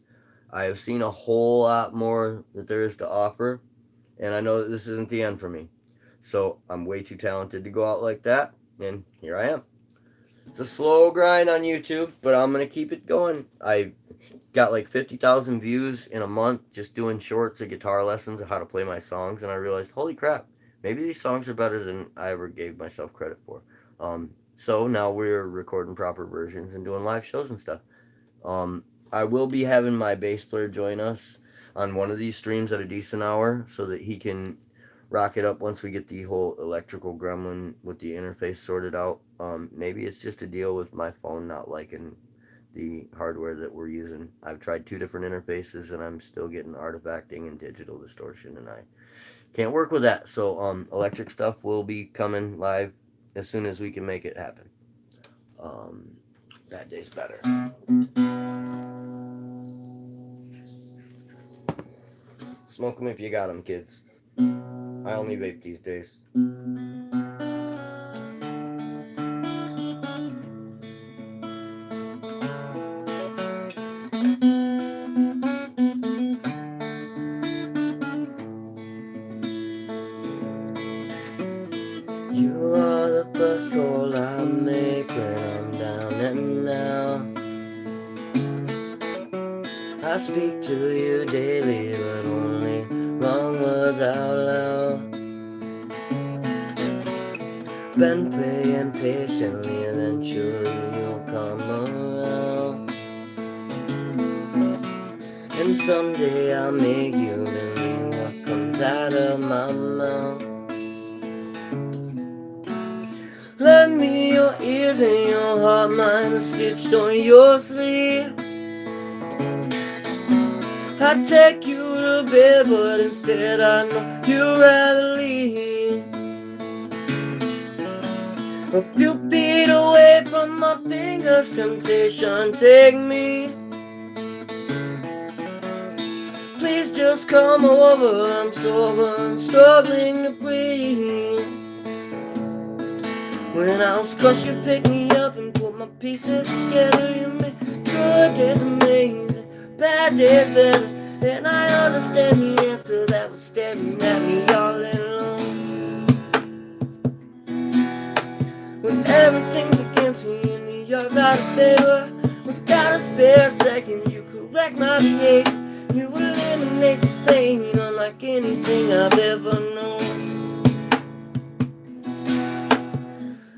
I have seen a whole lot more that there is to offer, and I know that this isn't the end for me. So I'm way too talented to go out like that, and here I am. It's a slow grind on YouTube, but I'm going to keep it going. I got like 50,000 views in a month just doing shorts of guitar lessons of how to play my songs, and I realized, holy crap, maybe these songs are better than I ever gave myself credit for. So now we're recording proper versions and doing live shows and stuff. I will be having my bass player join us on one of these streams at a decent hour so that he can rock it up once we get the whole electrical gremlin with the interface sorted out. Maybe it's just a deal with my phone not liking the hardware that we're using. I've tried 2 different interfaces and I'm still getting artifacting and digital distortion, and I can't work with that. So electric stuff will be coming live as soon as we can make it happen. That day's better. Smoke them if you got them, kids. I only vape these days. You are the first call I make when I'm down and out. I speak to you daily, but only wrong words out loud. Been praying patiently, eventually you'll come around. And someday I'll make you believe what comes out of my mouth. Lend me your ears and your heart, mine are stitched on your sleeve. I'd take you to bed, but instead I know you'd rather leave. A few feet away from my fingers, temptation take me. Please just come over, I'm sober and struggling to breathe. When I was crushed, you picked me up and put my pieces together. You made good days amazing, bad days better. And I understand the answer that was staring at me all along. When everything's against me and the odds out of favor, without a spare second, you correct my behavior. You eliminate the pain unlike anything I've ever known.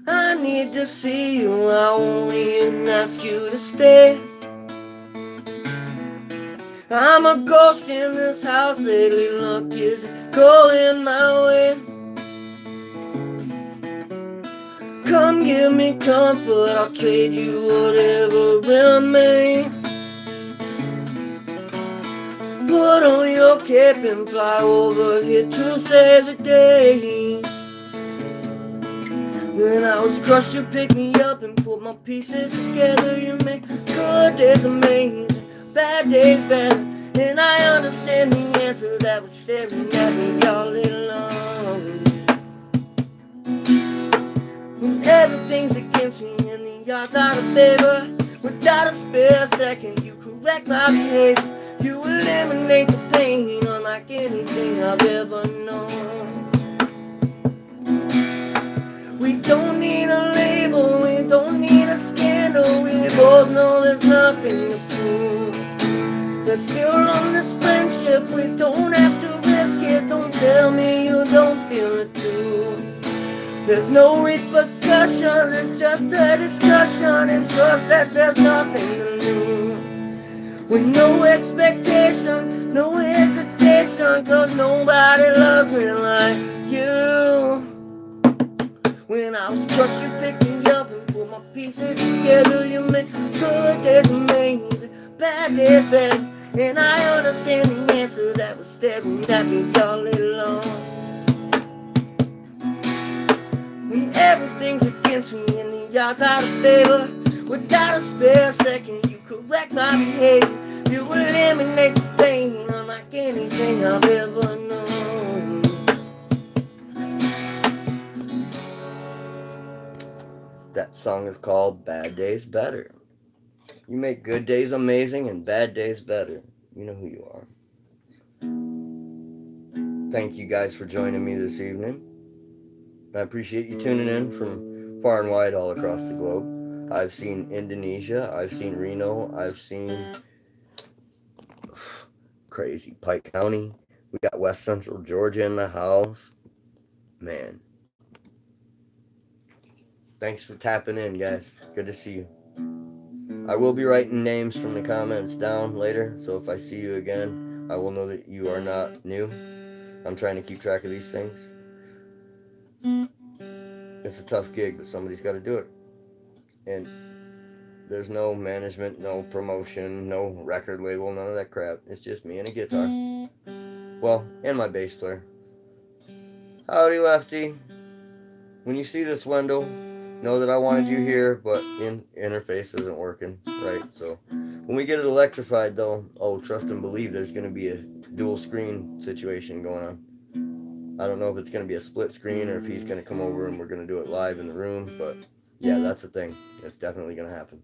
I need to see you, I won't even ask you to stay. I'm a ghost in this house lately, luck is going my way. Come give me comfort, I'll trade you whatever remains. Put on your cape and fly over here to save the day. When I was crushed, you picked me up and put my pieces together. You make good days amazing, bad days better. And I understand the answer that was staring at me all along. When everything's against me and the odds out of favor, without a spare second, you correct my behavior. You eliminate the pain unlike anything I've ever known. We don't need a label, we don't need a scandal. We both know there's nothing Let's build on this friendship. We don't have to risk it. Don't tell me you don't feel it too. There's no repercussions, it's just a discussion, and trust that there's nothing to lose. With no expectation, no hesitation, cause nobody loves me like you. When I was crushed, you picked me up and put my pieces together. You made good days amazing, bad days bad. And I understand the answer that was staring at me all day long. When everything's against me and the odds out of favor, without a spare second, you correct my behavior. You eliminate the pain unlike anything I've ever known. That song is called Bad Days Better. You make good days amazing and bad days better. You know who you are. Thank you guys for joining me this evening. I appreciate you tuning in from far and wide all across the globe. I've seen Indonesia, I've seen Reno, I've seen crazy Pike County. We got West Central Georgia in the house. Man. Thanks for tapping in, guys. Good to see you. I will be writing names from the comments down later, so if I see you again, I will know that you are not new. I'm trying to keep track of these things. It's a tough gig, but somebody's got to do it. And there's no management, no promotion, no record label, none of that crap. It's just me and a guitar. Well, and my bass player. Howdy, Lefty. When you see this, Wendell, know that I wanted you here, but interface isn't working, right? So when we get it electrified, though, oh, trust and believe there's going to be a dual screen situation going on. I don't know if it's going to be a split screen or if he's going to come over and we're going to do it live in the room, but yeah, that's the thing. It's definitely going to happen.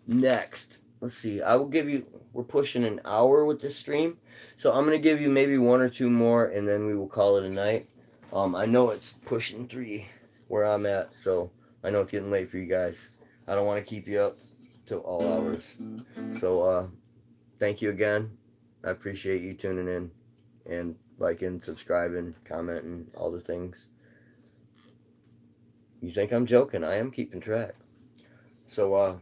Next, let's see. I will give you, we're pushing an hour with this stream, so I'm going to give you maybe one or two more, and then we will call it a night. I know it's pushing 3 where I'm at, so I know it's getting late for you guys. I don't want to keep you up till all hours. So, thank you again. I appreciate you tuning in and liking, subscribing, commenting, all the things. You think I'm joking? I am keeping track. So,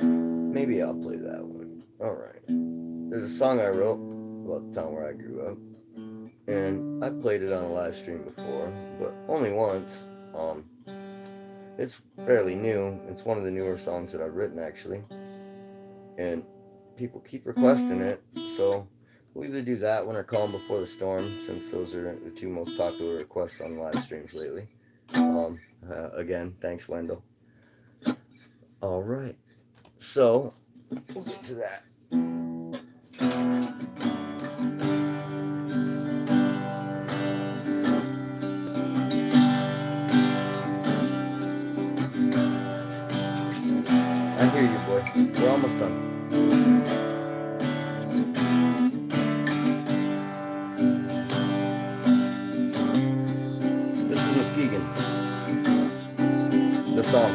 maybe I'll play that one. Alright. There's a song I wrote about the town where I grew up. And I played it on a live stream before, but only once. It's fairly new. It's one of the newer songs that I've written, actually. And people keep requesting it, so we'll either do that one or Calm Before the Storm, since those are the 2 most popular requests on live streams lately. Again, thanks, Wendell. Alright, so we'll get to that. I hear you, boy. We're almost done. This is Muskegon. The song.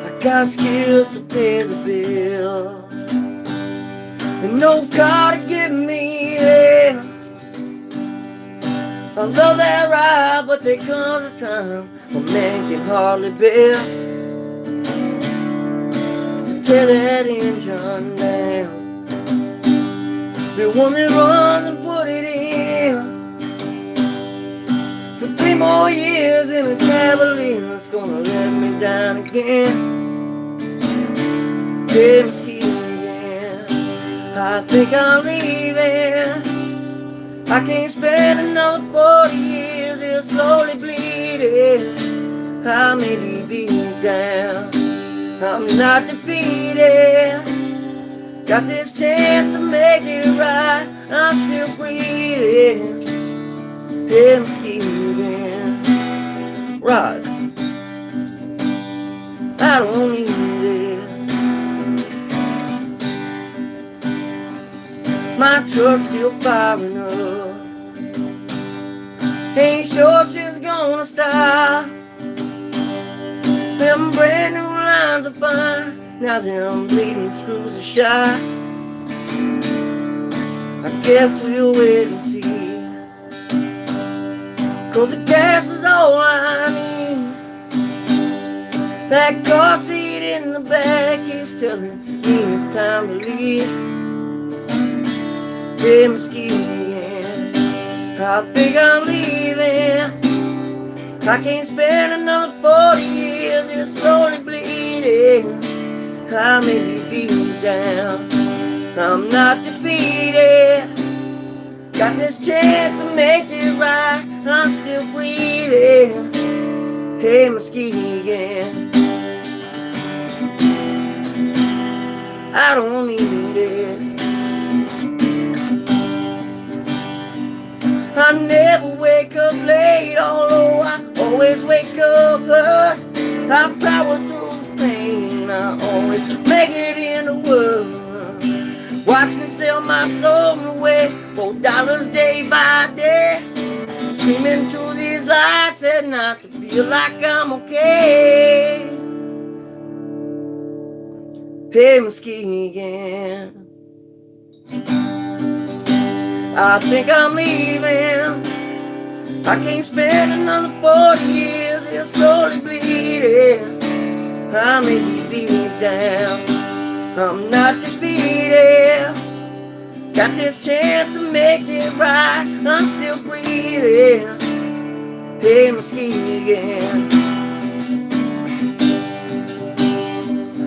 I got skills to pay the bill, and no car to get me there. I love that ride, but there comes a time when man can hardly bear to tear that engine down. The one that runs and put it in for 3 more years in a Cavalier that's gonna let me down again. Yeah, Muskegon again. I think I'm leaving. I can't spend another 40 years here slowly bleeding. I may be beat down, I'm not defeated. Got this chance to make it right, I'm still breathing. Yeah, Muskegon. Rise, I don't need it. My truck's still firing up. Ain't sure she's gonna gonna stop. Them brand new lines are fine. Now them bleeding screws are shot. I guess we'll wait and see. 'Cause the gas is all I need. That car seat in the back is telling me it's time to leave. Hey, Mesquite, I think I'm leaving. I can't spend another 40 years just slowly bleeding. I may be beaten down, I'm not defeated. Got this chance to make it right, I'm still breathing. Hey, Muskegon, I don't need it. I never wake up late, although I always wake up early. I power through the pain, I always make it in the world. Watch me sell my soul away, $4 day by day. Screaming through these lights at night to feel like I'm okay. Hey, Muskegon, I think I'm leaving. I can't spend another 40 years here slowly bleeding. I may be beat down, I'm not defeated. Got this chance to make it right, I'm still breathing. Hey, Muskegon,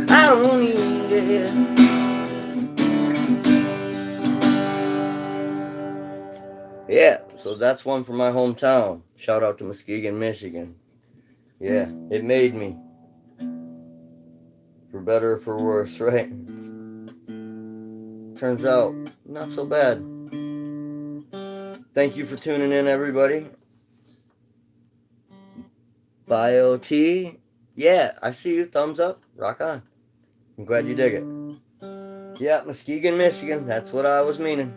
I don't need it. Yeah, so that's one from my hometown. Shout out to Muskegon, Michigan. Yeah, it made me. For better or for worse, right? Turns out, not so bad. Thank you for tuning in, everybody. BioT. Yeah, I see you. Thumbs up. Rock on. I'm glad you dig it. Yeah, Muskegon, Michigan. That's what I was meaning.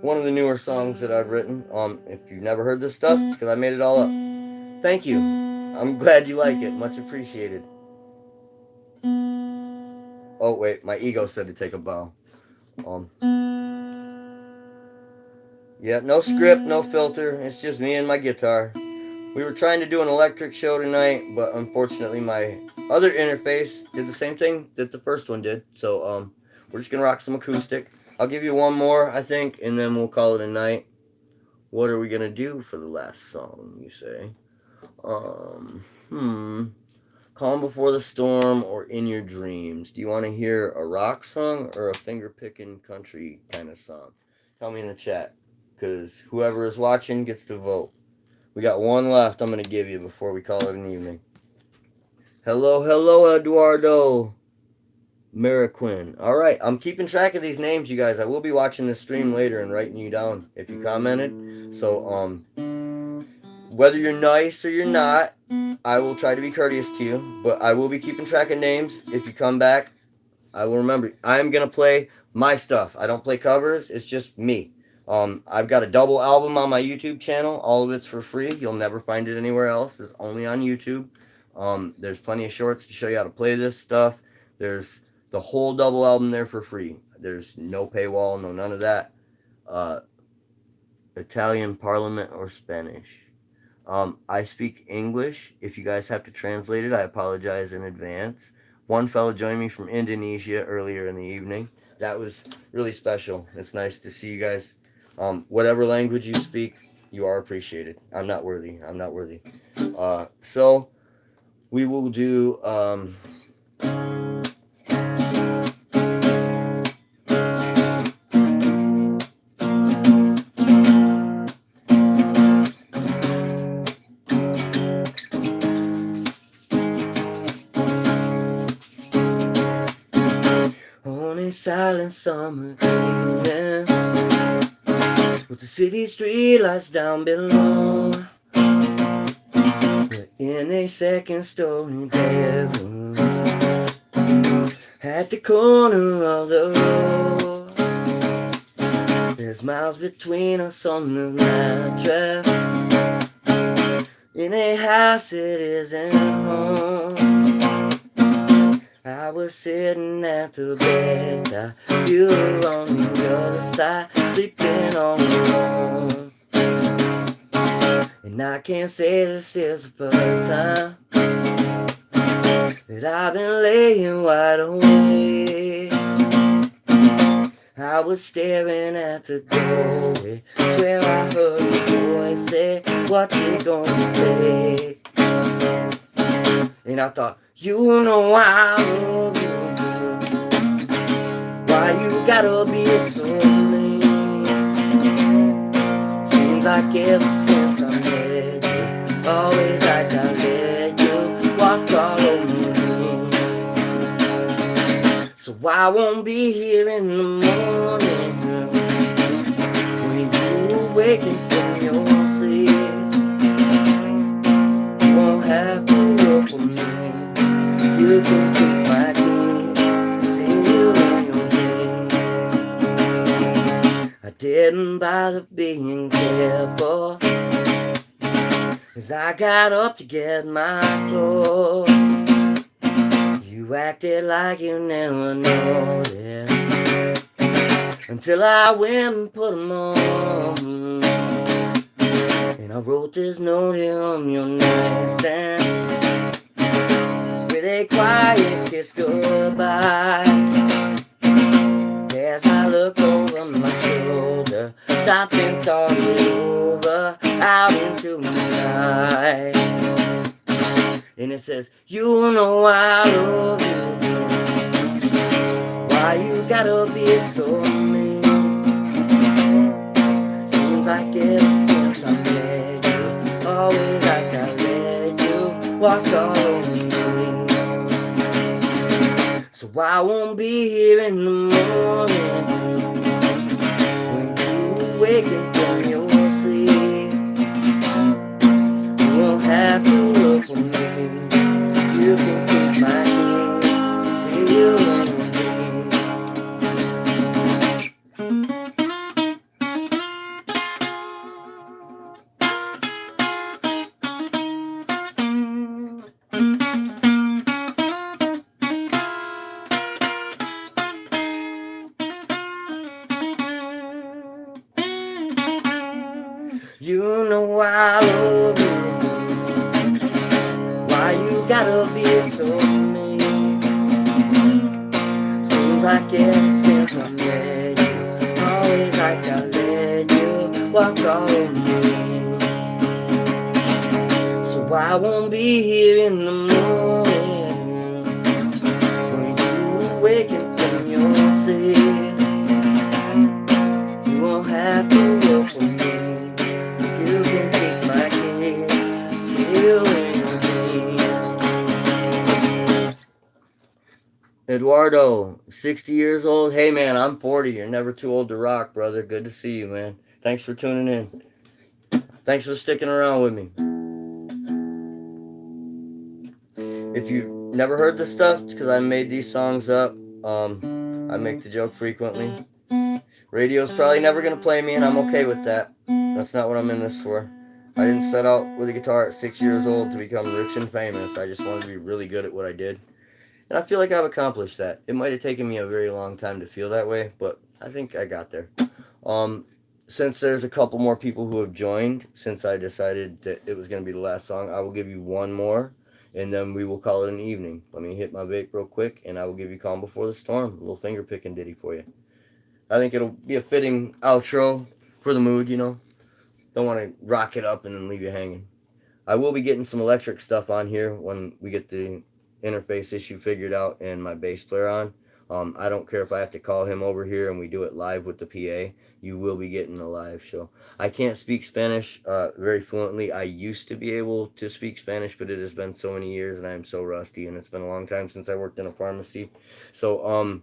One of the newer songs that I've written. If you've never heard this stuff, it's because I made it all up. Thank you. I'm glad you like it. Much appreciated. Oh, wait. My ego said to take a bow. Yeah, no script, no filter. It's just me and my guitar. We were trying to do an electric show tonight, but unfortunately my other interface did the same thing that the first one did. So we're just going to rock some acoustic. I'll give you one more, I think, and then we'll call it a night. What are we going to do for the last song, you say? Calm Before the Storm or In Your Dreams? Do you want to hear a rock song or a finger-picking country kind of song? Tell me in the chat, because whoever is watching gets to vote. We got one left I'm going to give you before we call it an evening. Hello, hello, Eduardo Mariquin. All right, I'm keeping track of these names, you guys. I will be watching this stream later and writing you down if you commented. So, whether you're nice or you're not, I will try to be courteous to you, but I will be keeping track of names. If you come back, I will remember. I'm going to play my stuff. I don't play covers. It's just me. I've got a double album on my YouTube channel. All of it's for free. You'll never find it anywhere else. It's only on YouTube. There's plenty of shorts to show you how to play this stuff. There's the whole double album there for free. There's no paywall, no none of that. Italian, Parliament, or Spanish. I speak English. If you guys have to translate it, I apologize in advance. One fellow joined me from Indonesia earlier in the evening. That was really special. It's nice to see you guys. Whatever language you speak, you are appreciated. I'm not worthy. I'm not worthy. So we will do on a silent summer evening, with the city streetlights down below, we're in a second-story bedroom at the corner of the road. There's miles between us on the mattress. In a house it isn't home. I was sitting at the bedside, you were on the other side, sleeping all alone. And I can't say this is the first time that I've been laying wide awake. I was staring at the doorway, swear I heard a voice say, what's it gonna take? And I thought, you know I love you. Why you gotta be so mean? Seems like ever since I met you, always like I let you walk all over me. So I won't be here in the morning when you waking from your sleep. You won't have to look for me. You can keep my key, see you in your dream. I didn't bother being careful, 'cause I got up to get my clothes. You acted like you never noticed until I went and put them on. And I wrote this note here on your nightstand with a quiet kiss goodbye. As I look over my shoulder, stopped and thought it over, out into the night. And it says, you know I love you. Why you gotta be so mean? Seems like ever since I met you, always like I let you walk all over me. So I won't be here in the morning when you waking from your sleep. You won't have to look for me. You can keep my key, see you in your You know I love you. Why you gotta be so mean? Seems like ever since I met you, always like I let you walk all over me. So I won't be here in the morning when you waking from your sleep. You won't have to look for me. You can take my key, still in your dreams. Eduardo, 60 years old. Hey man, I'm 40. You're never too old to rock, brother. Good to see you, man. Thanks for tuning in. Thanks for sticking around with me. If you've never heard this stuff, it's because I made these songs up. I make the joke frequently. Radio's probably never going to play me, and I'm okay with that. That's not what I'm in this for. I didn't set out with a guitar at 6 years old to become rich and famous. I just wanted to be really good at what I did. And I feel like I've accomplished that. It might have taken me a very long time to feel that way, but I think I got there. Since there's a couple more people who have joined, since I decided that it was going to be the last song, I will give you one more, and then we will call it an evening. Let me hit my vape real quick, and I will give you Calm Before the Storm, a little finger picking ditty for you. I think it'll be a fitting outro for the mood, you know. Don't want to rock it up and then leave you hanging. I will be getting some electric stuff on here when we get the interface issue figured out and my bass player on. I don't care if I have to call him over here and we do it live with the PA. You will be getting a live show. I can't speak Spanish very fluently. I used to be able to speak Spanish, but it has been so many years and I'm so rusty, and it's been a long time since I worked in a pharmacy. So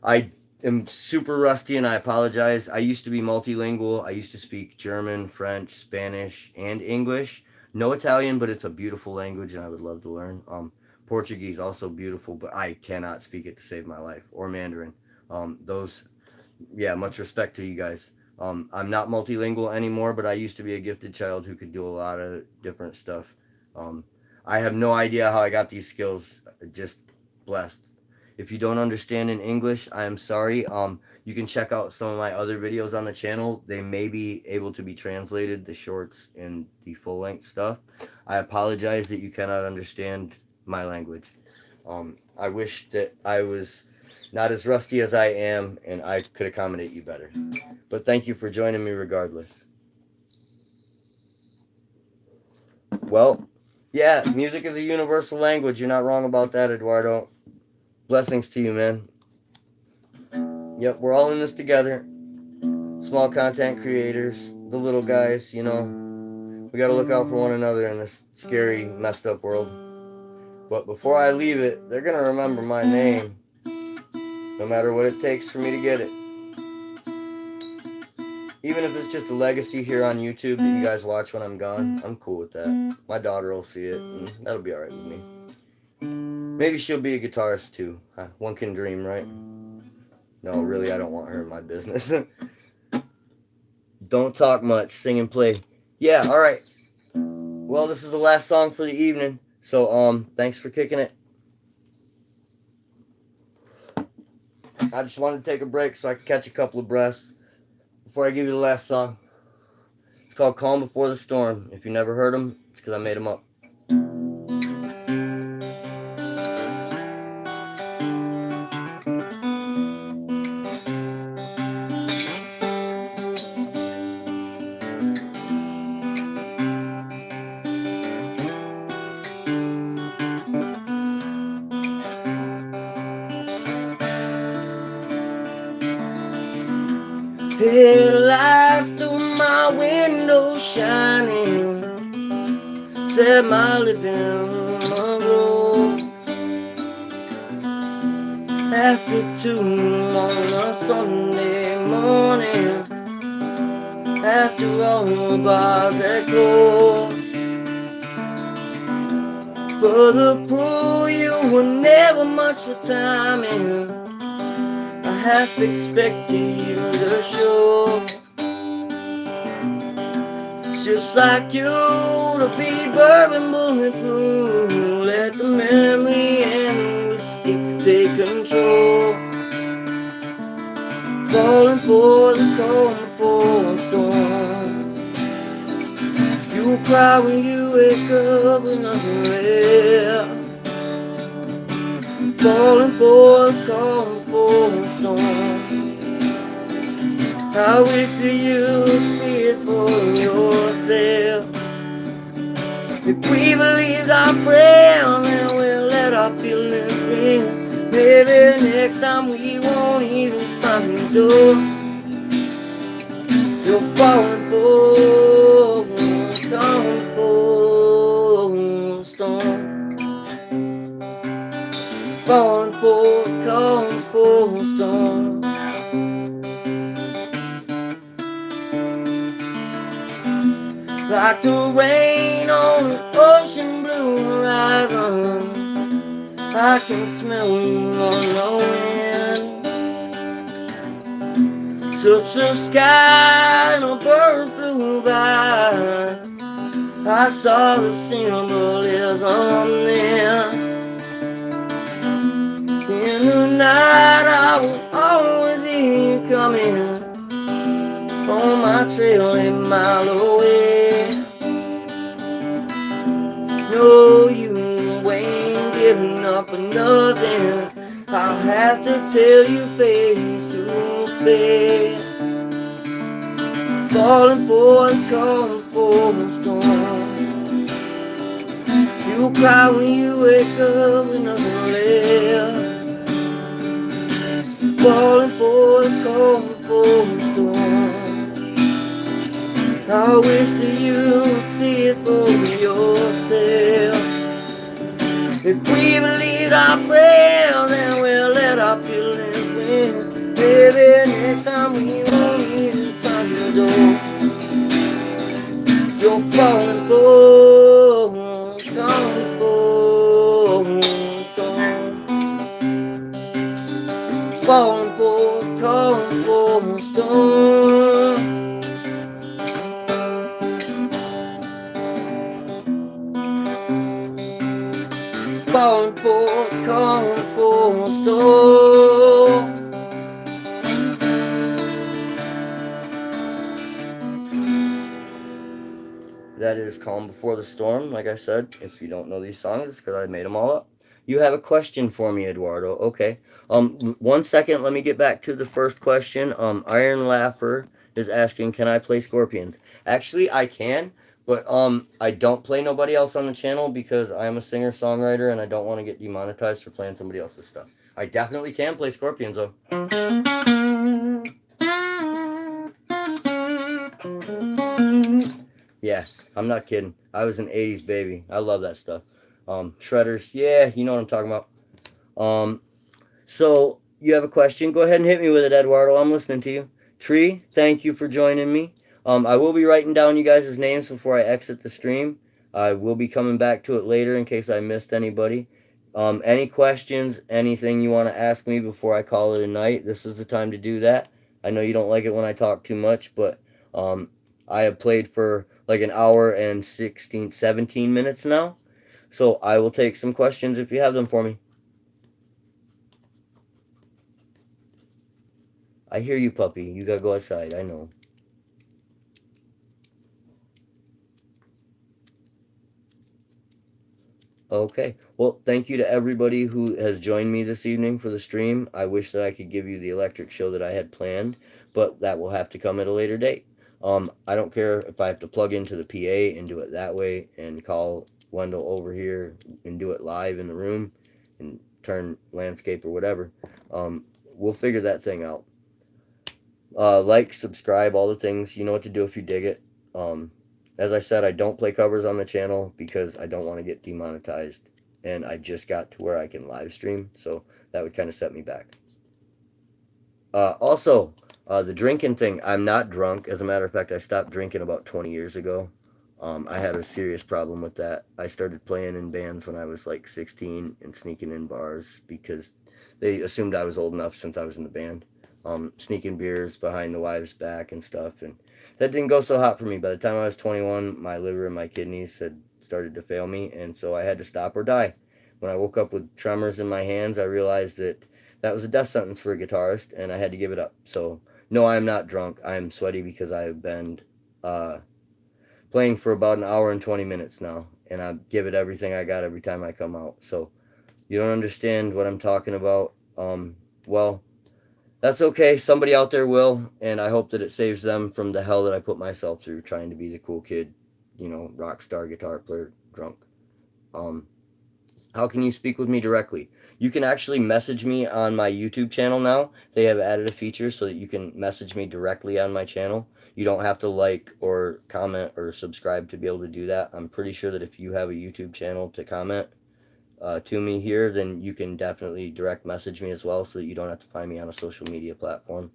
I am super rusty and I apologize. I used to be multilingual. I used to speak German, French, Spanish, and English. No Italian, but it's a beautiful language and I would love to learn. Portuguese, also beautiful, but I cannot speak it to save my life. Or Mandarin. Those, yeah, much respect to you guys. I'm not multilingual anymore, but I used to be a gifted child who could do a lot of different stuff. Um, I have no idea how I got these skills. Just blessed. If you don't understand in English, I am sorry. You can check out some of my other videos on the channel. They may be able to be translated, the shorts and the full length stuff. I apologize that you cannot understand my language. I wish that I was not as rusty as I am and I could accommodate you better. But thank you for joining me regardless. Well, yeah, music is a universal language. You're not wrong about that, Eduardo. Blessings to you, man. Yep, we're all in this together. Small content creators, the little guys, you know. We gotta look out for one another in this scary, messed up world. But before I leave it, they're gonna remember my name, no matter what it takes for me to get it. Even if it's just a legacy here on YouTube that you guys watch when I'm gone, I'm cool with that. My daughter will see it, and that'll be alright with me. Maybe she'll be a guitarist too. One can dream, right? No, really, I don't want her in my business. Don't talk much, sing and play. Yeah, alright. Well, this is the last song for the evening, so thanks for kicking it. I just wanted to take a break so I could catch a couple of breaths before I give you the last song. It's called Calm Before the Storm. If you never heard them, it's because I made them up. Headlights through my window shining, set my living room. After 2 on a Sunday morning, after all the bars had closed. For the pool, you were never much for timing. I half expected you to show. Just like you to be bourbon bulletproof. Let the memory and whiskey take control. Falling for the cold before storm. You will cry when you wake up with nothing left. Falling for the cold before storm. I wish that you see it for yourself. If we believed our prayer, then we'll let our feelings win. Maybe next time we won't even find the door. You're falling for a storm. Falling for a storm. Like the rain on the ocean blue horizon, I can smell you on the wind. Such a sky and a bird flew by, I saw the symbolism there. In the night I will always hear you coming on my trail a mile away. No, you ain't giving up for nothing. I'll have to tell you face to face. Falling for the calm before the storm. You'll cry when you wake up with nothing left. Falling for the calm before the storm. I wish that you see it for yourself. If we believed our prayer, then we'll let our feelings win. Maybe next time we won't even find the door. You're falling for, falling for, falling for calling for a storm. Calling for a storm. That is Calm Before the Storm. Like I said, if you don't know these songs, it's because I made them all up. You have a question for me, Eduardo. Okay. 1 second. Let me get back to the first question. Iron Laugher is asking, can I play Scorpions? Actually, I can, but I don't play nobody else on the channel because I am a singer songwriter and I don't want to get demonetized for playing somebody else's stuff. I definitely can play Scorpions though. Yeah, I'm not kidding. I was an '80s baby. I love that stuff. Shredders, yeah, you know what I'm talking about. Um, so you have a question? Go ahead and hit me with it, Eduardo. I'm listening to you. Tree, thank you for joining me. I will be writing down you guys' names before I exit the stream. I will be coming back to it later in case I missed anybody. Any questions, anything you want to ask me before I call it a night, this is the time to do that. I know you don't like it when I talk too much, but um, I have played for like an hour and 16, 17 minutes now. So I will take some questions if you have them for me. I hear you, puppy. You gotta go outside. I know. Okay. Well, thank you to everybody who has joined me this evening for the stream. I wish that I could give you the electric show that I had planned, but that will have to come at a later date. I don't care if I have to plug into the PA and do it that way and call Wendell over here and do it live in the room and turn landscape or whatever. Um, we'll figure that thing out. Like, subscribe, all the things. You know what to do if you dig it. Um, as I said, I don't play covers on the channel because I don't want to get demonetized. And I just got to where I can live stream, so that would kind of set me back. Also, the drinking thing, I'm not drunk. As a matter of fact, I stopped drinking about 20 years ago. I had a serious problem with that. I started playing in bands when I was like 16 and sneaking in bars because they assumed I was old enough since I was in the band. Sneaking beers behind the wives' back and stuff, and that didn't go so hot for me. By the time I was 21, my liver and my kidneys had started to fail me, and so I had to stop or die. When I woke up with tremors in my hands, I realized that that was a death sentence for a guitarist, and I had to give it up. So, no, I am not drunk. I am sweaty because I have been uh, playing for about an hour and 20 minutes now, and I give it everything I got every time I come out. So, you don't understand what I'm talking about. Well, that's okay. Somebody out there will, and I hope that it saves them from the hell that I put myself through trying to be the cool kid, rock star guitar player drunk. Um, how can you speak with me directly? You can actually message me on my YouTube channel now. They have added a feature so that you can message me directly on my channel. You don't have to like or comment or subscribe to be able to do that. I'm pretty sure that if you have a YouTube channel to comment to me here, then you can definitely direct message me as well so that you don't have to find me on a social media platform.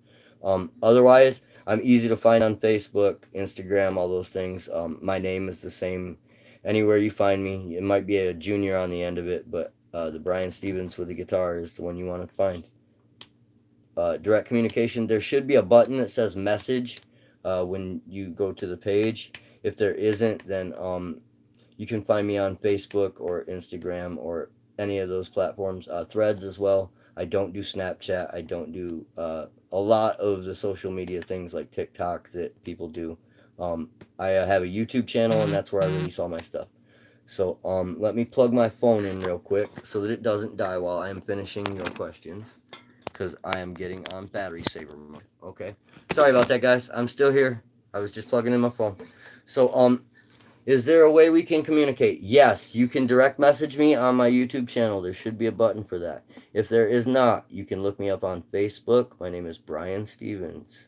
Otherwise, I'm easy to find on Facebook, Instagram, all those things. My name is the same anywhere you find me. It might be a junior on the end of it, but the Brian Stevens with the guitar is the one you want to find. Direct communication, there should be a button that says message when you go to the page. If there isn't, then you can find me on Facebook or Instagram or any of those platforms. Threads as well. I don't do Snapchat. I don't do a lot of the social media things like TikTok that people do. I have a YouTube channel, and that's where I release all my stuff. So let me plug my phone in real quick so that it doesn't die while I am finishing your questions, because I am getting on battery saver mode. Okay. Sorry about that, guys. I'm still here. I was just plugging in my phone. So is there a way we can communicate? Yes, you can direct message me on my YouTube channel. There should be a button for that. If there is not, you can look me up on Facebook. My name is Brian Stevens.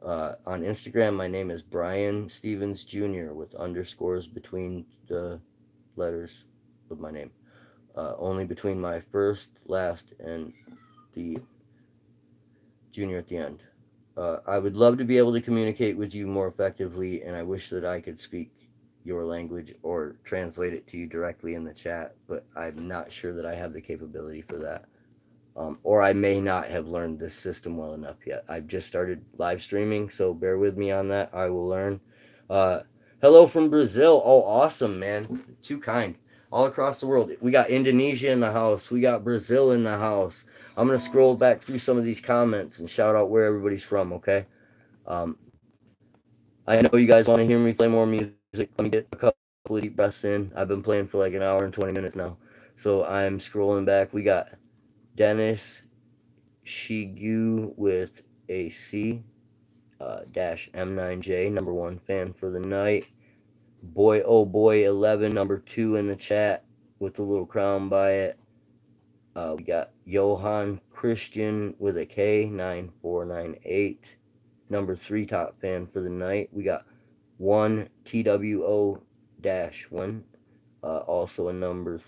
On Instagram, my name is Brian Stevens Jr. with underscores between the letters of my name. Only between my first, last, and the junior at the end. I would love to be able to communicate with you more effectively, and I wish that I could speak your language or translate it to you directly in the chat, but I'm not sure that I have the capability for that. or I may not have learned this system well enough yet. I've just started live streaming, so bear with me on that. I will learn. Uh, Hello from Brazil. Oh, awesome, man. Too kind. All across the world. We got Indonesia in the house. We got Brazil in the house. I'm going to scroll back through some of these comments and shout out where everybody's from, okay? Um, I know you guys want to hear me play more music. Let me get a couple of deep breaths in. I've been playing for like an hour and 20 minutes now. So I'm scrolling back. We got Dennis Shigu with a C dash M9J, number one fan for the night. Boy oh boy 11, number two in the chat with the little crown by it. We got Johan Christian with a K 9498, number three top fan for the night. We got one TWO dash one, also a number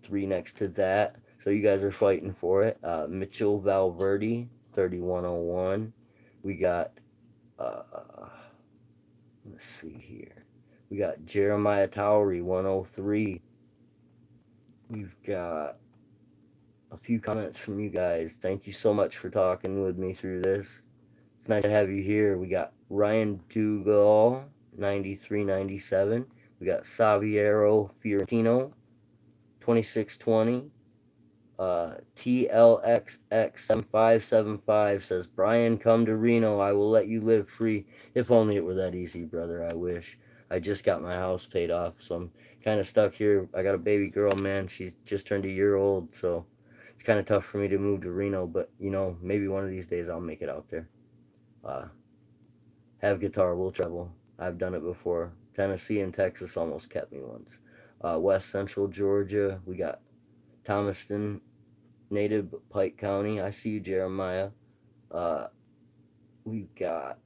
three next to that. So you guys are fighting for it. Mitchell Valverde 3101. We got uh, let's see here. We got Jeremiah Towery 103. We've got a few comments from you guys. Thank you so much for talking with me through this. It's nice to have you here. We got Ryan Dugal 9397. We got Saviero Fiorentino 2620. TLXX7575 says, Brian, come to Reno. I will let you live free. If only it were that easy, brother. I wish. I just got my house paid off, so I'm kind of stuck here. I got a baby girl, man. She's just turned a year old, so it's kind of tough for me to move to Reno. But, maybe one of these days I'll make it out there. Uh, have guitar, we'll travel. I've done it before. Tennessee and Texas almost kept me once. West Central Georgia, we got Thomaston, native Pike County. I see you, Jeremiah. Uh, we've got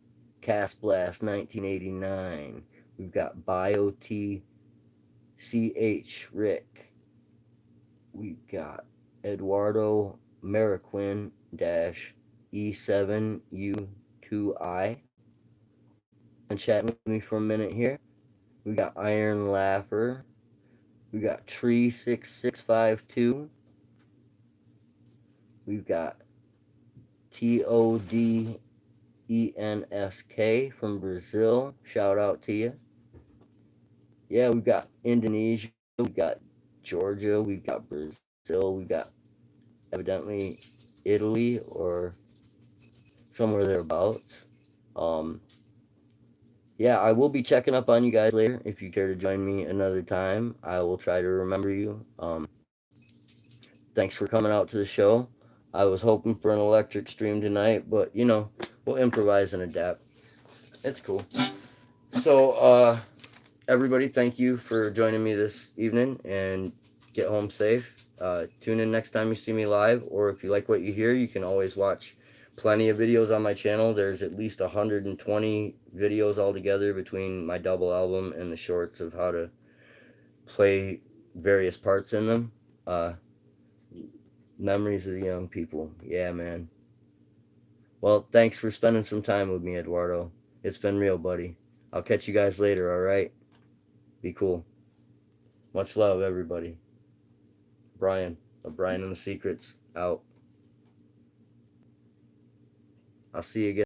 Cast Blast 1989. We've got BioTCH Rick. We've got Eduardo Mariquin E7U2I. And chatting with me for a minute here. We got Iron Laugher. We got Tree6652. We've got TODENSK from Brazil. Shout out to you. Yeah, we've got Indonesia, we've got Georgia, we've got Brazil, we've got evidently Italy or somewhere thereabouts. Um, yeah, I will be checking up on you guys later. If you care to join me another time, I will try to remember you. Thanks for coming out to the show. I was hoping for an electric stream tonight, but we'll improvise and adapt. It's cool. So, everybody, thank you for joining me this evening and get home safe. Tune in next time you see me live, or if you like what you hear, you can always watch plenty of videos on my channel. There's at least 120 videos altogether between my double album and the shorts of how to play various parts in them. Memories of the young people. Yeah, man. Well, thanks for spending some time with me, Eduardo. It's been real, buddy. I'll catch you guys later, alright? Be cool. Much love, everybody. Brian of Brian and the Secrets out. I'll see you again.